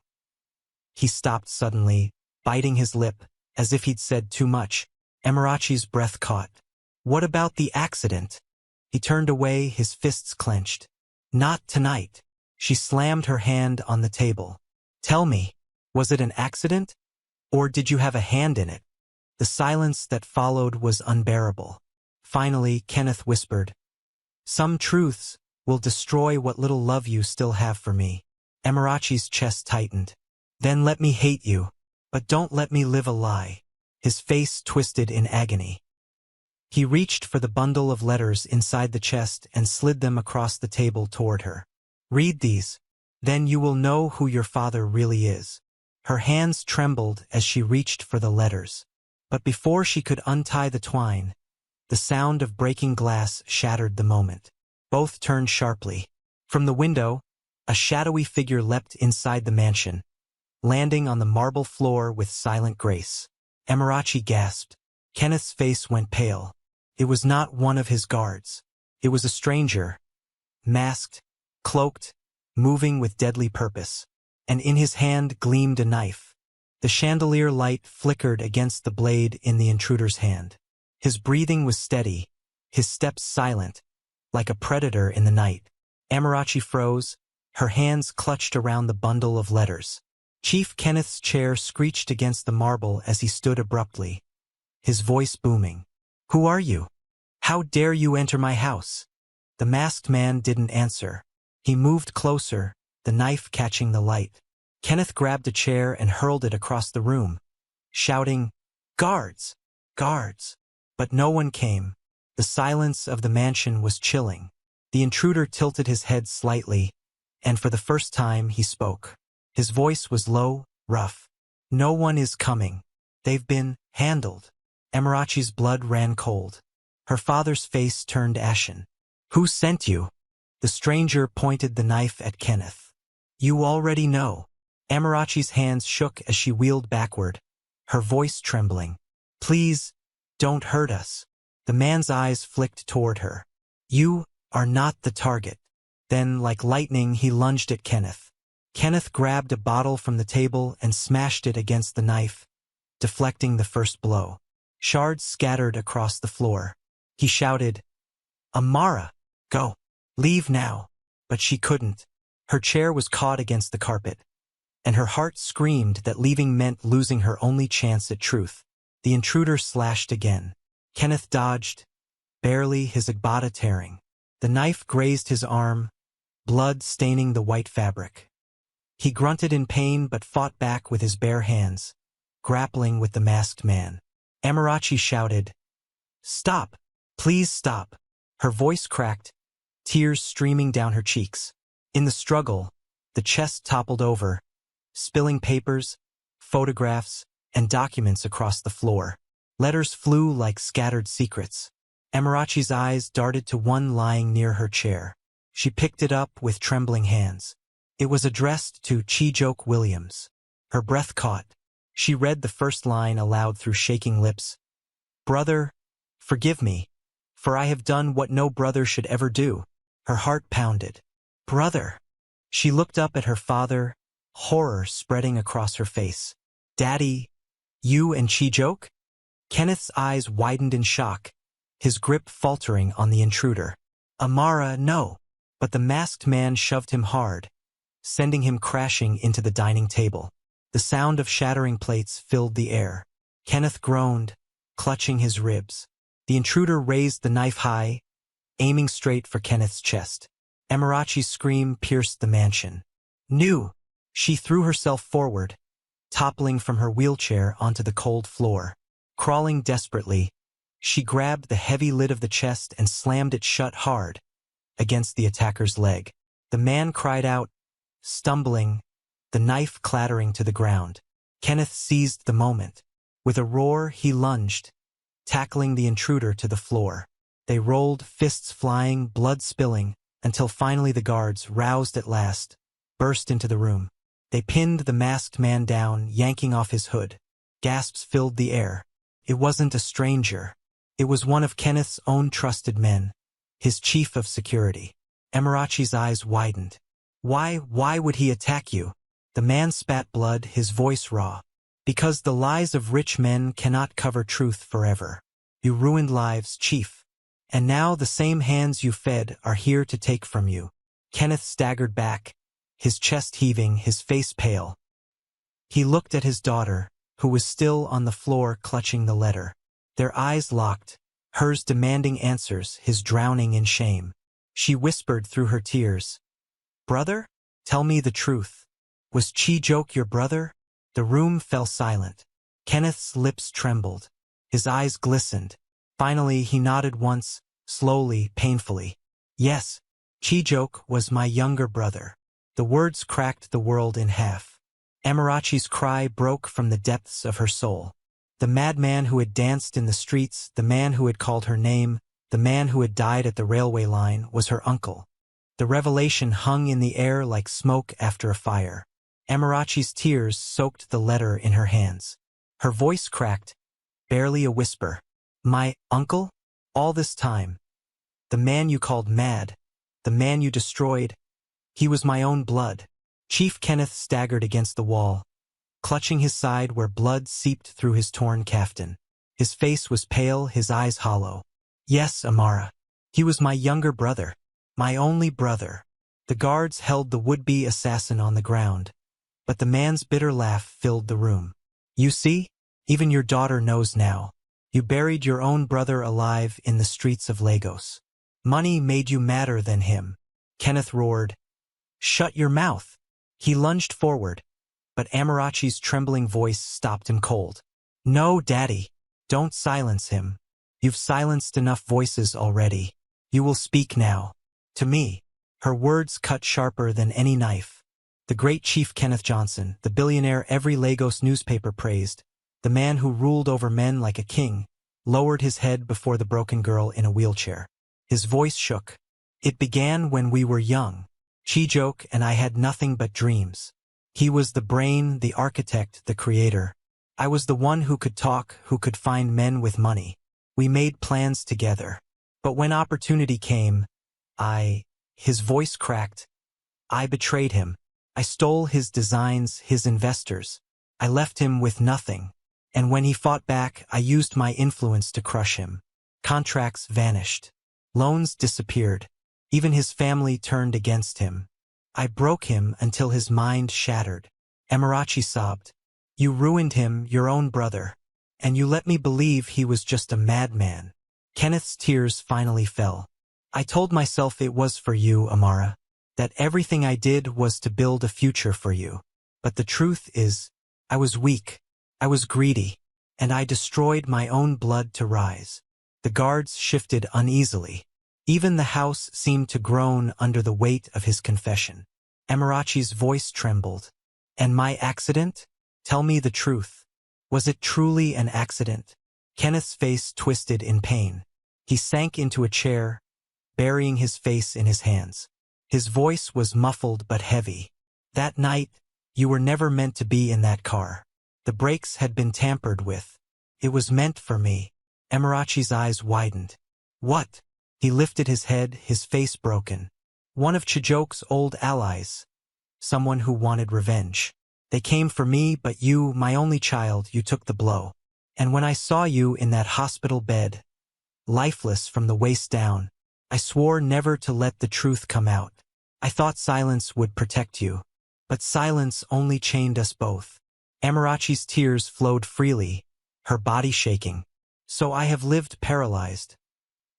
He stopped suddenly, biting his lip, as if he'd said too much. Amarachi's breath caught. What about the accident? He turned away, his fists clenched. Not tonight. She slammed her hand on the table. Tell me, was it an accident? Or did you have a hand in it? The silence that followed was unbearable. Finally, Kenneth whispered, Some truths will destroy what little love you still have for me. Emirachi's chest tightened. Then let me hate you, but don't let me live a lie. His face twisted in agony. He reached for the bundle of letters inside the chest and slid them across the table toward her. Read these. Then you will know who your father really is. Her hands trembled as she reached for the letters. But before she could untie the twine, the sound of breaking glass shattered the moment. Both turned sharply. From the window, a shadowy figure leapt inside the mansion, landing on the marble floor with silent grace. Emirachi gasped. Kenneth's face went pale. It was not one of his guards. It was a stranger, masked, cloaked, moving with deadly purpose. And in his hand gleamed a knife. The chandelier light flickered against the blade in the intruder's hand. His breathing was steady, his steps silent, like a predator in the night. Emirachi froze, her hands clutched around the bundle of letters. Chief Kenneth's chair screeched against the marble as he stood abruptly, his voice booming. Who are you? How dare you enter my house? The masked man didn't answer. He moved closer, the knife catching the light. Kenneth grabbed a chair and hurled it across the room, shouting, Guards! Guards! But no one came. The silence of the mansion was chilling. The intruder tilted his head slightly, and for the first time he spoke. His voice was low, rough. No one is coming. They've been handled. Emirachi's blood ran cold. Her father's face turned ashen. Who sent you? The stranger pointed the knife at Kenneth. You already know. Emirachi's hands shook as she wheeled backward, her voice trembling. Please, don't hurt us. The man's eyes flicked toward her. You are not the target. Then, like lightning, he lunged at Kenneth. Kenneth grabbed a bottle from the table and smashed it against the knife, deflecting the first blow. Shards scattered across the floor. He shouted, Amara, go. Leave now. But she couldn't. Her chair was caught against the carpet, and her heart screamed that leaving meant losing her only chance at truth. The intruder slashed again. Kenneth dodged, barely, his agbada tearing. The knife grazed his arm, blood staining the white fabric. He grunted in pain but fought back with his bare hands, grappling with the masked man. Emirachi shouted, Stop! Please stop! Her voice cracked, tears streaming down her cheeks. In the struggle, the chest toppled over, spilling papers, photographs, and documents across the floor. Letters flew like scattered secrets. Emirachi's eyes darted to one lying near her chair. She picked it up with trembling hands. It was addressed to Chijok Williams. Her breath caught. She read the first line aloud through shaking lips. Brother, forgive me, for I have done what no brother should ever do. Her heart pounded. Brother! She looked up at her father, horror spreading across her face. Daddy, you and Chijok? Kenneth's eyes widened in shock, his grip faltering on the intruder. Amara, no. But the masked man shoved him hard, sending him crashing into the dining table. The sound of shattering plates filled the air. Kenneth groaned, clutching his ribs. The intruder raised the knife high, aiming straight for Kenneth's chest. Emirachi's scream pierced the mansion. No! She threw herself forward, toppling from her wheelchair onto the cold floor. Crawling desperately, she grabbed the heavy lid of the chest and slammed it shut hard against the attacker's leg. The man cried out, stumbling, the knife clattering to the ground. Kenneth seized the moment. With a roar, he lunged, tackling the intruder to the floor. They rolled, fists flying, blood spilling, until finally the guards, roused at last, burst into the room. They pinned the masked man down, yanking off his hood. Gasps filled the air. It wasn't a stranger. It was one of Kenneth's own trusted men, his chief of security. Emirachi's eyes widened. Why would he attack you? The man spat blood, his voice raw. Because the lies of rich men cannot cover truth forever. You ruined lives, Chief. And now the same hands you fed are here to take from you. Kenneth staggered back, his chest heaving, his face pale. He looked at his daughter, who was still on the floor clutching the letter. Their eyes locked, hers demanding answers, his drowning in shame. She whispered through her tears, "Brother? Tell me the truth. Was Chi-Joke your brother?" The room fell silent. Kenneth's lips trembled. His eyes glistened. Finally he nodded once, slowly, painfully. "Yes, Chi-Joke was my younger brother." The words cracked the world in half. Amarachi's cry broke from the depths of her soul. The madman who had danced in the streets, the man who had called her name, the man who had died at the railway line was her uncle. The revelation hung in the air like smoke after a fire. Amarachi's tears soaked the letter in her hands. Her voice cracked, barely a whisper. "My uncle? All this time? The man you called mad? The man you destroyed? He was my own blood." Chief Kenneth staggered against the wall, clutching his side where blood seeped through his torn kaftan. His face was pale, his eyes hollow. "Yes, Amara. He was my younger brother. My only brother." The guards held the would-be assassin on the ground, but the man's bitter laugh filled the room. "You see? Even your daughter knows now. You buried your own brother alive in the streets of Lagos. Money made you madder than him." Kenneth roared, "Shut your mouth!" He lunged forward, but Amarachi's trembling voice stopped him cold. "No, Daddy. Don't silence him. You've silenced enough voices already. You will speak now. To me." Her words cut sharper than any knife. The great Chief Kenneth Johnson, the billionaire every Lagos newspaper praised, the man who ruled over men like a king, lowered his head before the broken girl in a wheelchair. His voice shook. "It began when we were young. Chi-Joke and I had nothing but dreams. He was the brain, the architect, the creator. I was the one who could talk, who could find men with money. We made plans together. But when opportunity came, his voice cracked. I betrayed him. I stole his designs, his investors. I left him with nothing. And when he fought back, I used my influence to crush him. Contracts vanished. Loans disappeared. Even his family turned against him. I broke him until his mind shattered." Amarachi sobbed. "You ruined him, your own brother. And you let me believe he was just a madman." Kenneth's tears finally fell. "I told myself it was for you, Amara. That everything I did was to build a future for you. But the truth is, I was weak. I was greedy. And I destroyed my own blood to rise." The guards shifted uneasily. Even the house seemed to groan under the weight of his confession. Amarachi's voice trembled. "And my accident? Tell me the truth. Was it truly an accident?" Kenneth's face twisted in pain. He sank into a chair, burying his face in his hands. His voice was muffled but heavy. "That night, you were never meant to be in that car. The brakes had been tampered with. It was meant for me." Amarachi's eyes widened. "What?" He lifted his head, his face broken. "One of Chi-Joke's old allies. Someone who wanted revenge. They came for me, but you, my only child, you took the blow. And when I saw you in that hospital bed, lifeless from the waist down, I swore never to let the truth come out. I thought silence would protect you. But silence only chained us both." Amarachi's tears flowed freely, her body shaking. "So I have lived paralyzed,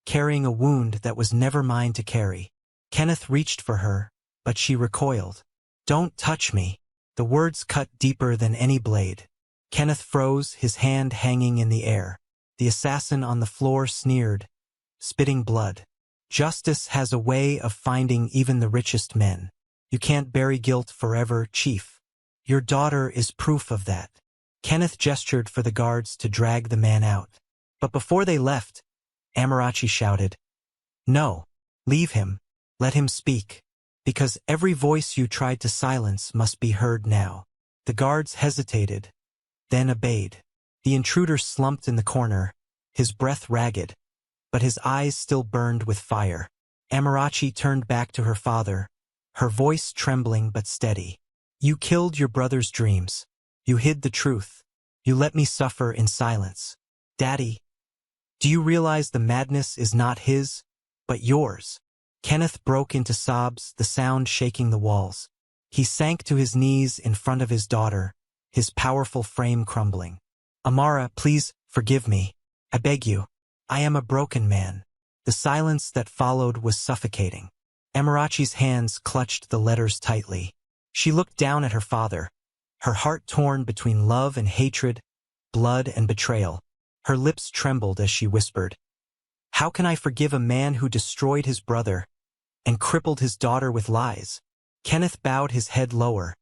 carrying a wound that was never mine to carry." Kenneth reached for her, but she recoiled. "Don't touch me." The words cut deeper than any blade. Kenneth froze, his hand hanging in the air. The assassin on the floor sneered, spitting blood. "Justice has a way of finding even the richest men. You can't bury guilt forever, Chief. Your daughter is proof of that." Kenneth gestured for the guards to drag the man out. But before they left, Amarachi shouted, "No, leave him. Let him speak. Because every voice you tried to silence must be heard now." The guards hesitated, then obeyed. The intruder slumped in the corner, his breath ragged, but his eyes still burned with fire. Amarachi turned back to her father, her voice trembling but steady. "You killed your brother's dreams. You hid the truth. You let me suffer in silence. Daddy, Do you realize the madness is not his, but yours? Kenneth broke into sobs, the sound shaking the walls. He sank to his knees in front of his daughter, his powerful frame crumbling. Amara, please, forgive me. I beg you. I am a broken man. The silence that followed was suffocating. Amarachi's hands clutched the letters tightly. She looked down at her father, her heart torn between love and hatred, blood and betrayal. Her lips trembled as she whispered, "How can I forgive a man who destroyed his brother and crippled his daughter with lies?" Kenneth bowed his head lower,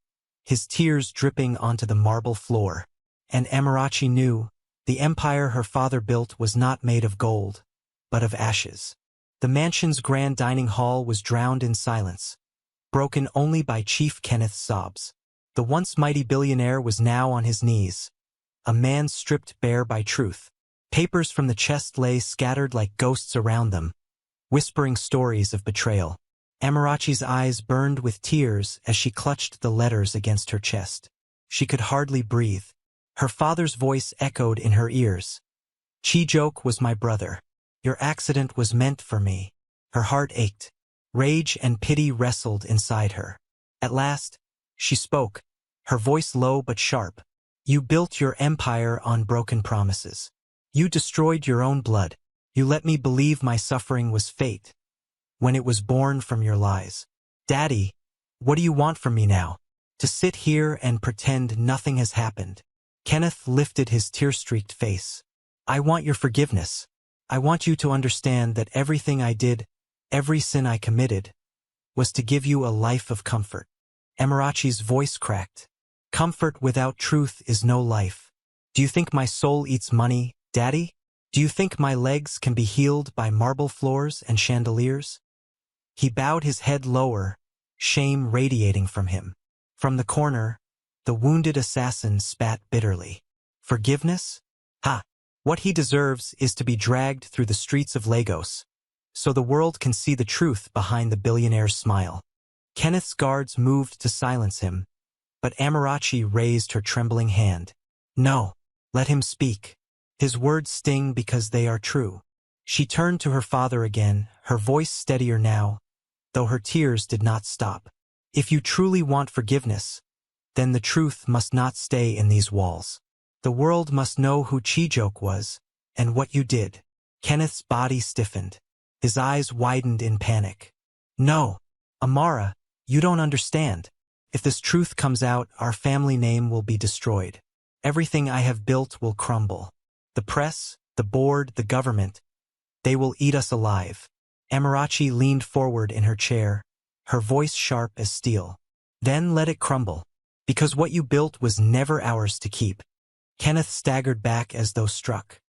his tears dripping onto the marble floor. And Amarachi knew the empire her father built was not made of gold, but of ashes. The mansion's grand dining hall was drowned in silence, broken only by Chief Kenneth's sobs. The once mighty billionaire was now on his knees, a man stripped bare by truth. Papers from the chest lay scattered like ghosts around them, whispering stories of betrayal. Amarachi's eyes burned with tears as she clutched the letters against her chest. She could hardly breathe. Her father's voice echoed in her ears. "Chijoke was my brother. Your accident was meant for me." Her heart ached. Rage and pity wrestled inside her. At last, she spoke, her voice low but sharp. "You built your empire on broken promises. You destroyed your own blood. You let me believe my suffering was fate, when it was born from your lies. Daddy, what do you want from me now? To sit here and pretend nothing has happened?" Kenneth lifted his tear-streaked face. "I want your forgiveness. I want you to understand that everything I did, every sin I committed, was to give you a life of comfort." Amarachi's voice cracked. "Comfort without truth is no life. Do you think my soul eats money, Daddy? Do you think my legs can be healed by marble floors and chandeliers?" He bowed his head lower, shame radiating from him. From the corner, the wounded assassin spat bitterly. "Forgiveness? Ha! What he deserves is to be dragged through the streets of Lagos, so the world can see the truth behind the billionaire's smile." Kenneth's guards moved to silence him, but Amarachi raised her trembling hand. "No, let him speak. His words sting because they are true." She turned to her father again, her voice steadier now, though her tears did not stop. "If you truly want forgiveness, then the truth must not stay in these walls. The world must know who Chijoke was, and what you did." Kenneth's body stiffened. His eyes widened in panic. "No, Amara, you don't understand. If this truth comes out, our family name will be destroyed. Everything I have built will crumble. The press, the board, the government, they will eat us alive." Amarachi leaned forward in her chair, her voice sharp as steel. "Then let it crumble, because what you built was never ours to keep." Kenneth staggered back as though struck.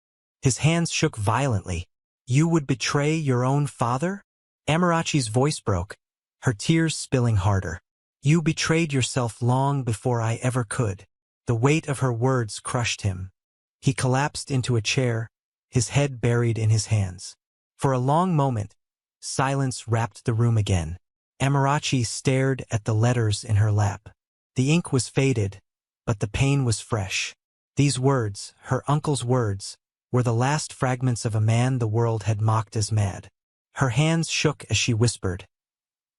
His hands shook violently. "You would betray your own father?" Amarachi's voice broke, her tears spilling harder. "You betrayed yourself long before I ever could." The weight of her words crushed him. He collapsed into a chair, his head buried in his hands. For a long moment, silence wrapped the room again. Amarachi stared at the letters in her lap. The ink was faded, but the pain was fresh. These words, her uncle's words, were the last fragments of a man the world had mocked as mad. Her hands shook as she whispered,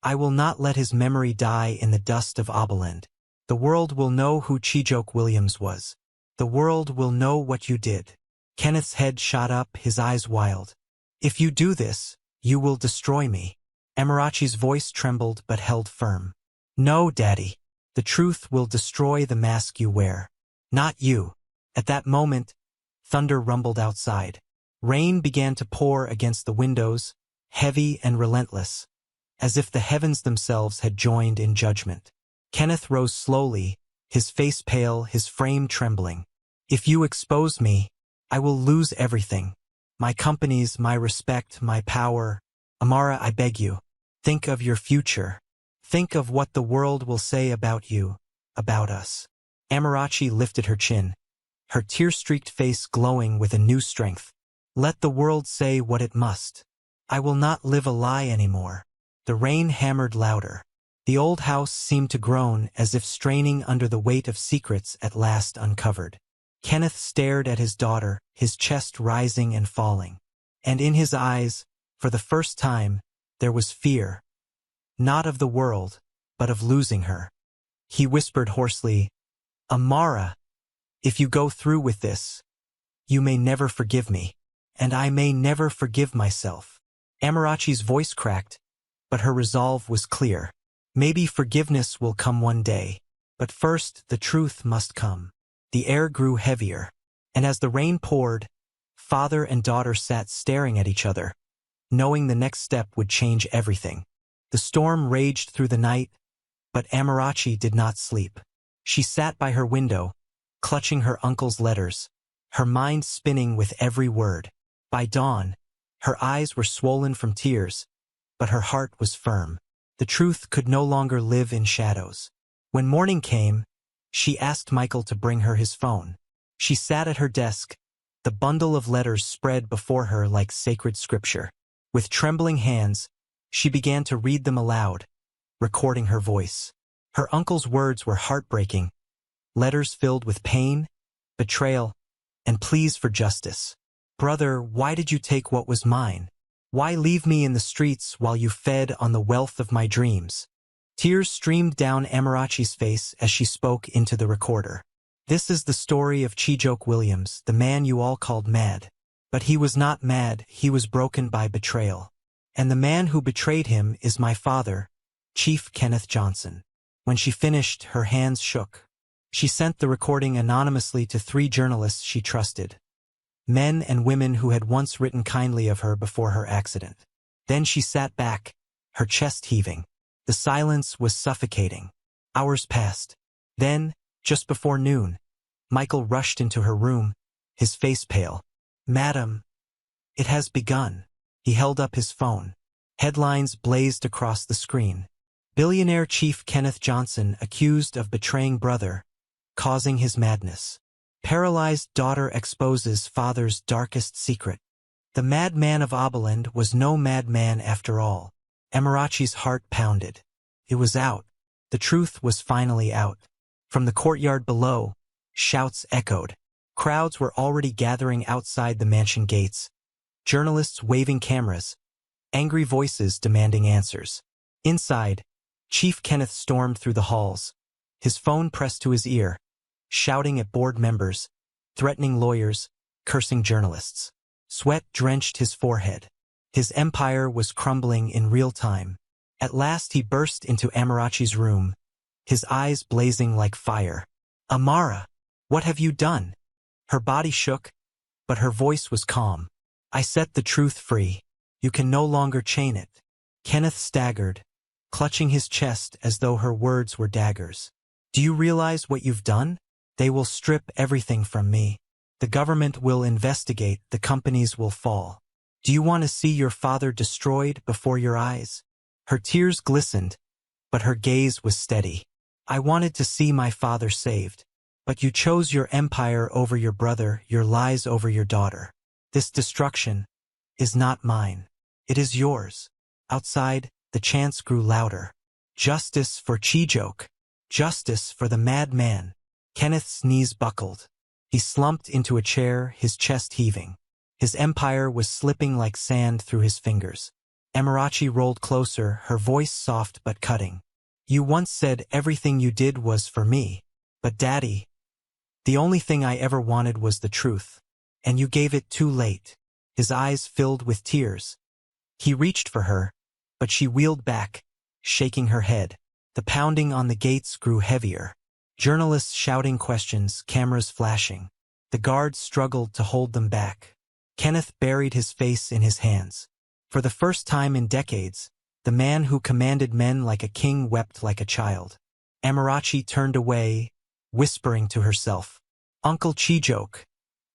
"I will not let his memory die in the dust of Oberland. The world will know who Chijoke Williams was. The world will know what you did." Kenneth's head shot up, his eyes wild. "If you do this, you will destroy me." Amarachi's voice trembled but held firm. "No, Daddy. The truth will destroy the mask you wear. Not you." At that moment, thunder rumbled outside. Rain began to pour against the windows, heavy and relentless, as if the heavens themselves had joined in judgment. Kenneth rose slowly, his face pale, his frame trembling. "If you expose me, I will lose everything. My companies, my respect, my power. Amara, I beg you, think of your future. Think of what the world will say about you, about us." Amarachi lifted her chin, her tear-streaked face glowing with a new strength. "Let the world say what it must. I will not live a lie anymore." The rain hammered louder. The old house seemed to groan as if straining under the weight of secrets at last uncovered. Kenneth stared at his daughter, his chest rising and falling. And in his eyes, for the first time, there was fear. Not of the world, but of losing her. He whispered hoarsely, "Amara, if you go through with this, you may never forgive me, and I may never forgive myself." Amarachi's voice cracked, but her resolve was clear. Maybe forgiveness will come one day, but first the truth must come. The air grew heavier, and as the rain poured, father and daughter sat staring at each other, knowing the next step would change everything. The storm raged through the night, but Amarachi did not sleep. She sat by her window, clutching her uncle's letters, her mind spinning with every word. By dawn, her eyes were swollen from tears, but her heart was firm. The truth could no longer live in shadows. When morning came, she asked Michael to bring her his phone. She sat at her desk, the bundle of letters spread before her like sacred scripture. With trembling hands, she began to read them aloud, recording her voice. Her uncle's words were heartbreaking, letters filled with pain, betrayal, and pleas for justice. "Brother, why did you take what was mine? Why leave me in the streets while you fed on the wealth of my dreams?" Tears streamed down Amarachi's face as she spoke into the recorder. "This is the story of Chijoke Williams, the man you all called mad. But he was not mad, he was broken by betrayal. And the man who betrayed him is my father, Chief Kenneth Johnson." When she finished, her hands shook. She sent the recording anonymously to 3 journalists she trusted, men and women who had once written kindly of her before her accident. Then she sat back, her chest heaving. The silence was suffocating. Hours passed. Then, just before noon, Michael rushed into her room, his face pale. "Madam, it has begun." He held up his phone. Headlines blazed across the screen. "Billionaire Chief Kenneth Johnson accused of betraying brother, causing his madness. Paralyzed daughter exposes father's darkest secret." The madman of Oberland was no madman after all. Amarachi's heart pounded. It was out. The truth was finally out. From the courtyard below, shouts echoed. Crowds were already gathering outside the mansion gates, journalists waving cameras, angry voices demanding answers. Inside, Chief Kenneth stormed through the halls, his phone pressed to his ear, shouting at board members, threatening lawyers, cursing journalists. Sweat drenched his forehead. His empire was crumbling in real time. At last he burst into Amarachi's room, his eyes blazing like fire. "Amara, what have you done?" Her body shook, but her voice was calm. "I set the truth free. You can no longer chain it." Kenneth staggered, clutching his chest as though her words were daggers. "Do you realize what you've done? They will strip everything from me. The government will investigate, the companies will fall. Do you want to see your father destroyed before your eyes?" Her tears glistened, but her gaze was steady. "I wanted to see my father saved. But you chose your empire over your brother, your lies over your daughter. This destruction is not mine. It is yours." Outside, the chants grew louder. "Justice for Chijoke. Justice for the mad man." Kenneth's knees buckled. He slumped into a chair, his chest heaving. His empire was slipping like sand through his fingers. Amarachi rolled closer, her voice soft but cutting. "You once said everything you did was for me. But Daddy, the only thing I ever wanted was the truth. And you gave it too late." His eyes filled with tears. He reached for her, but she wheeled back, shaking her head. The pounding on the gates grew heavier. Journalists shouting questions, cameras flashing. The guards struggled to hold them back. Kenneth buried his face in his hands. For the first time in decades, the man who commanded men like a king wept like a child. Amarachi turned away, whispering to herself, "Uncle Chijoke,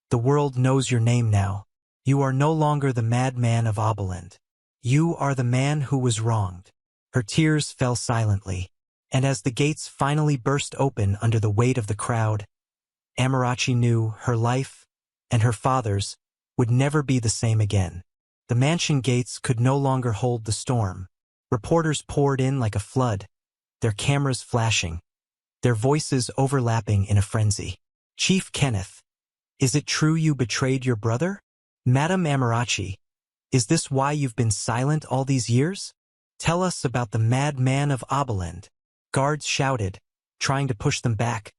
the world knows your name now. You are no longer the madman of Oberland. You are the man who was wronged." Her tears fell silently, and as the gates finally burst open under the weight of the crowd, Amarachi knew her life and her father's would never be the same again. The mansion gates could no longer hold the storm. Reporters poured in like a flood, their cameras flashing, their voices overlapping in a frenzy. "Chief Kenneth, is it true you betrayed your brother?" "Madam Amarachi, Is this why you've been silent all these years? Tell us about the madman of Oberland. Guards shouted, trying to push them back,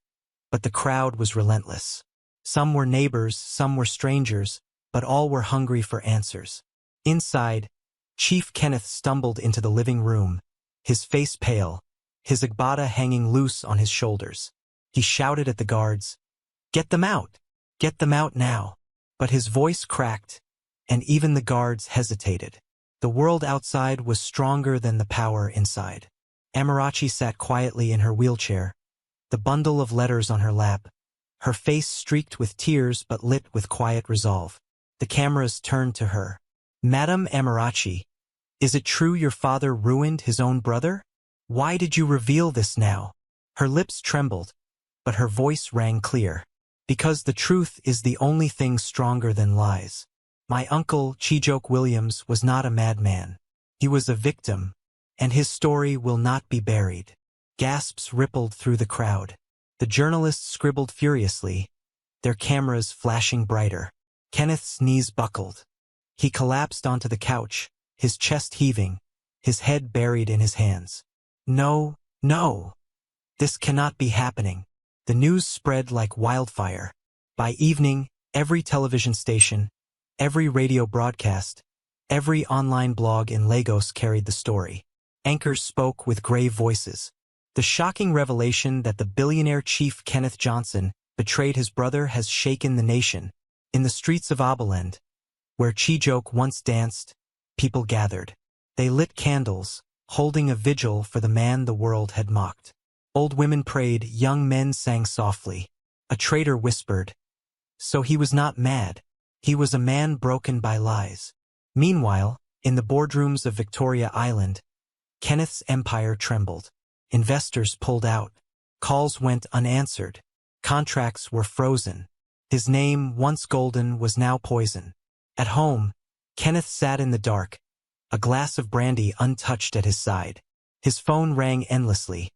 but the crowd was relentless. Some were neighbors, some were strangers, but all were hungry for answers. Inside, Chief Kenneth stumbled into the living room, his face pale, his agbada hanging loose on his shoulders. He shouted at the guards, "Get them out! Get them out now!" But his voice cracked, and even the guards hesitated. The world outside was stronger than the power inside. Amarachi sat quietly in her wheelchair, the bundle of letters on her lap, her face streaked with tears but lit with quiet resolve. The cameras turned to her. "Madam Amarachi, is it true your father ruined his own brother? Why did you reveal this now?" Her lips trembled, but her voice rang clear. "Because the truth is the only thing stronger than lies. My uncle, Chijoke Williams, was not a madman. He was a victim, and his story will not be buried." Gasps rippled through the crowd. The journalists scribbled furiously, their cameras flashing brighter. Kenneth's knees buckled. He collapsed onto the couch, his chest heaving, his head buried in his hands. "No, no! This cannot be happening." The news spread like wildfire. By evening, every television station, every radio broadcast, every online blog in Lagos carried the story. Anchors spoke with grave voices. The shocking revelation that the billionaire Chief Kenneth Johnson betrayed his brother has shaken the nation. In the streets of Oberland, where Chijoke once danced, people gathered. They lit candles, holding a vigil for the man the world had mocked. Old women prayed, young men sang softly. A traitor whispered, "So he was not mad. He was a man broken by lies." Meanwhile, in the boardrooms of Victoria Island, Kenneth's empire trembled. Investors pulled out. Calls went unanswered. Contracts were frozen. His name, once golden, was now poison. At home, Kenneth sat in the dark, a glass of brandy untouched at his side. His phone rang endlessly.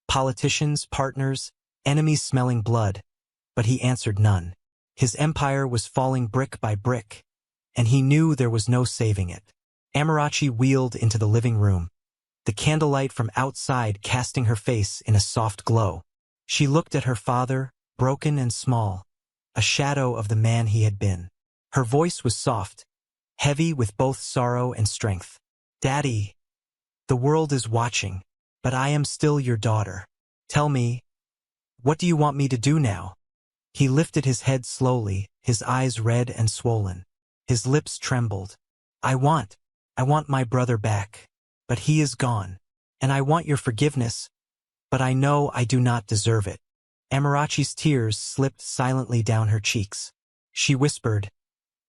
Politicians, partners, enemies smelling blood, but he answered none. His empire was falling brick by brick, and he knew there was no saving it. Amarachi wheeled into the living room, the candlelight from outside casting her face in a soft glow. She looked at her father, broken and small, a shadow of the man he had been. Her voice was soft, heavy with both sorrow and strength. "Daddy, the world is watching, but I am still your daughter. Tell me, what do you want me to do now?" He lifted his head slowly, his eyes red and swollen. His lips trembled. I want my brother back, but he is gone. And I want your forgiveness, but I know I do not deserve it." Amarachi's tears slipped silently down her cheeks. She whispered,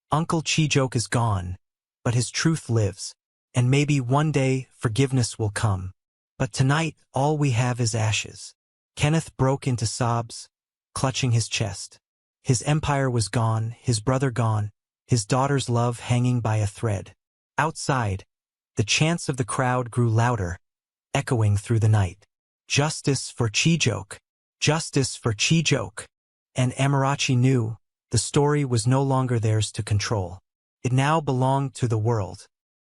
"Uncle Chijoke is gone, but his truth lives, and maybe one day forgiveness will come. But tonight all we have is ashes." Kenneth broke into sobs, clutching his chest. His empire was gone, his brother gone, his daughter's love hanging by a thread. Outside, the chants of the crowd grew louder, echoing through the night. "Justice for Chijoke! Justice for Chijoke!" And Amarachi knew the story was no longer theirs to control. It now belonged to the world.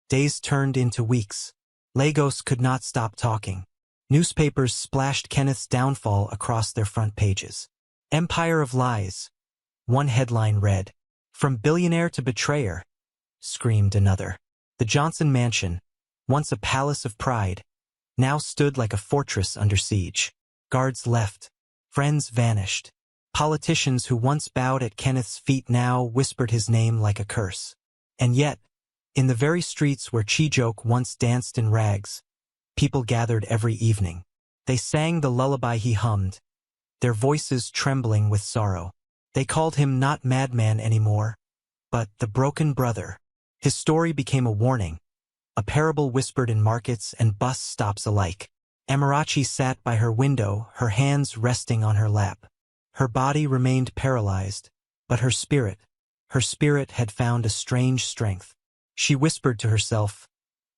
Days turned into weeks. Lagos could not stop talking. Newspapers splashed Kenneth's downfall across their front pages. "Empire of Lies," one headline read. "From billionaire to betrayer," screamed another. The Johnson mansion, once a palace of pride, now stood like a fortress under siege. Guards left. Friends vanished. Politicians who once bowed at Kenneth's feet now whispered his name like a curse. And yet, in the very streets where Chijoke once danced in rags, people gathered every evening. They sang the lullaby he hummed, their voices trembling with sorrow. They called him not madman anymore, but the broken brother. His story became a warning, a parable whispered in markets and bus stops alike. Amarachi sat by her window, her hands resting on her lap. Her body remained paralyzed, but her spirit had found a strange strength. She whispered to herself,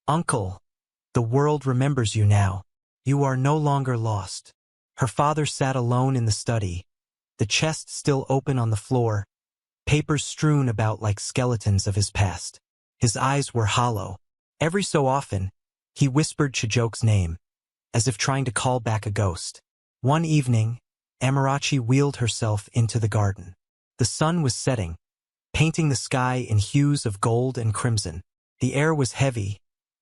"Uncle, the world remembers you now. You are no longer lost." Her father sat alone in the study, the chest still open on the floor, papers strewn about like skeletons of his past. His eyes were hollow. Every so often, he whispered Chijok's name, as if trying to call back a ghost. One evening, Amarachi wheeled herself into the garden. The sun was setting, painting the sky in hues of gold and crimson. The air was heavy,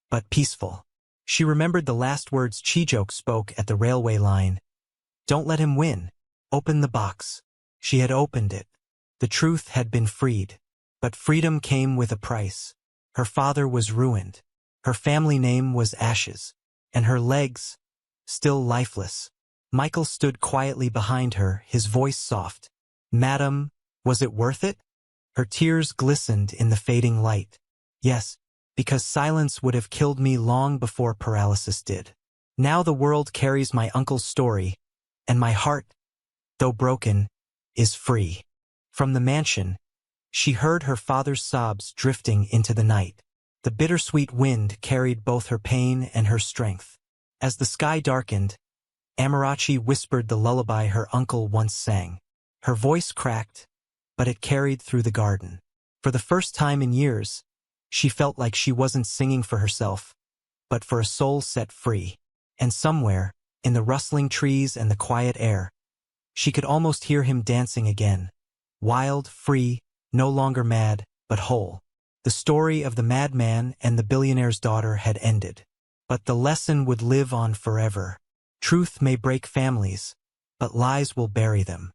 but peaceful. She remembered the last words Chijok spoke at the railway line. Don't let him win. Open the box. She had opened it. The truth had been freed. But freedom came with a price. Her father was ruined. Her family name was ashes. And her legs, still lifeless. Michael stood quietly behind her, his voice soft. Madam, was it worth it? Her tears glistened in the fading light. Yes, because silence would have killed me long before paralysis did. Now the world carries my uncle's story, and my heart, though broken, is free. From the mansion, she heard her father's sobs drifting into the night. The bittersweet wind carried both her pain and her strength. As the sky darkened, Amarachi whispered the lullaby her uncle once sang. Her voice cracked, but it carried through the garden. For the first time in years, she felt like she wasn't singing for herself, but for a soul set free. And somewhere, in the rustling trees and the quiet air, she could almost hear him dancing again. Wild, free, no longer mad, but whole. The story of the madman and the billionaire's daughter had ended. But the lesson would live on forever. Truth may break families, but lies will bury them.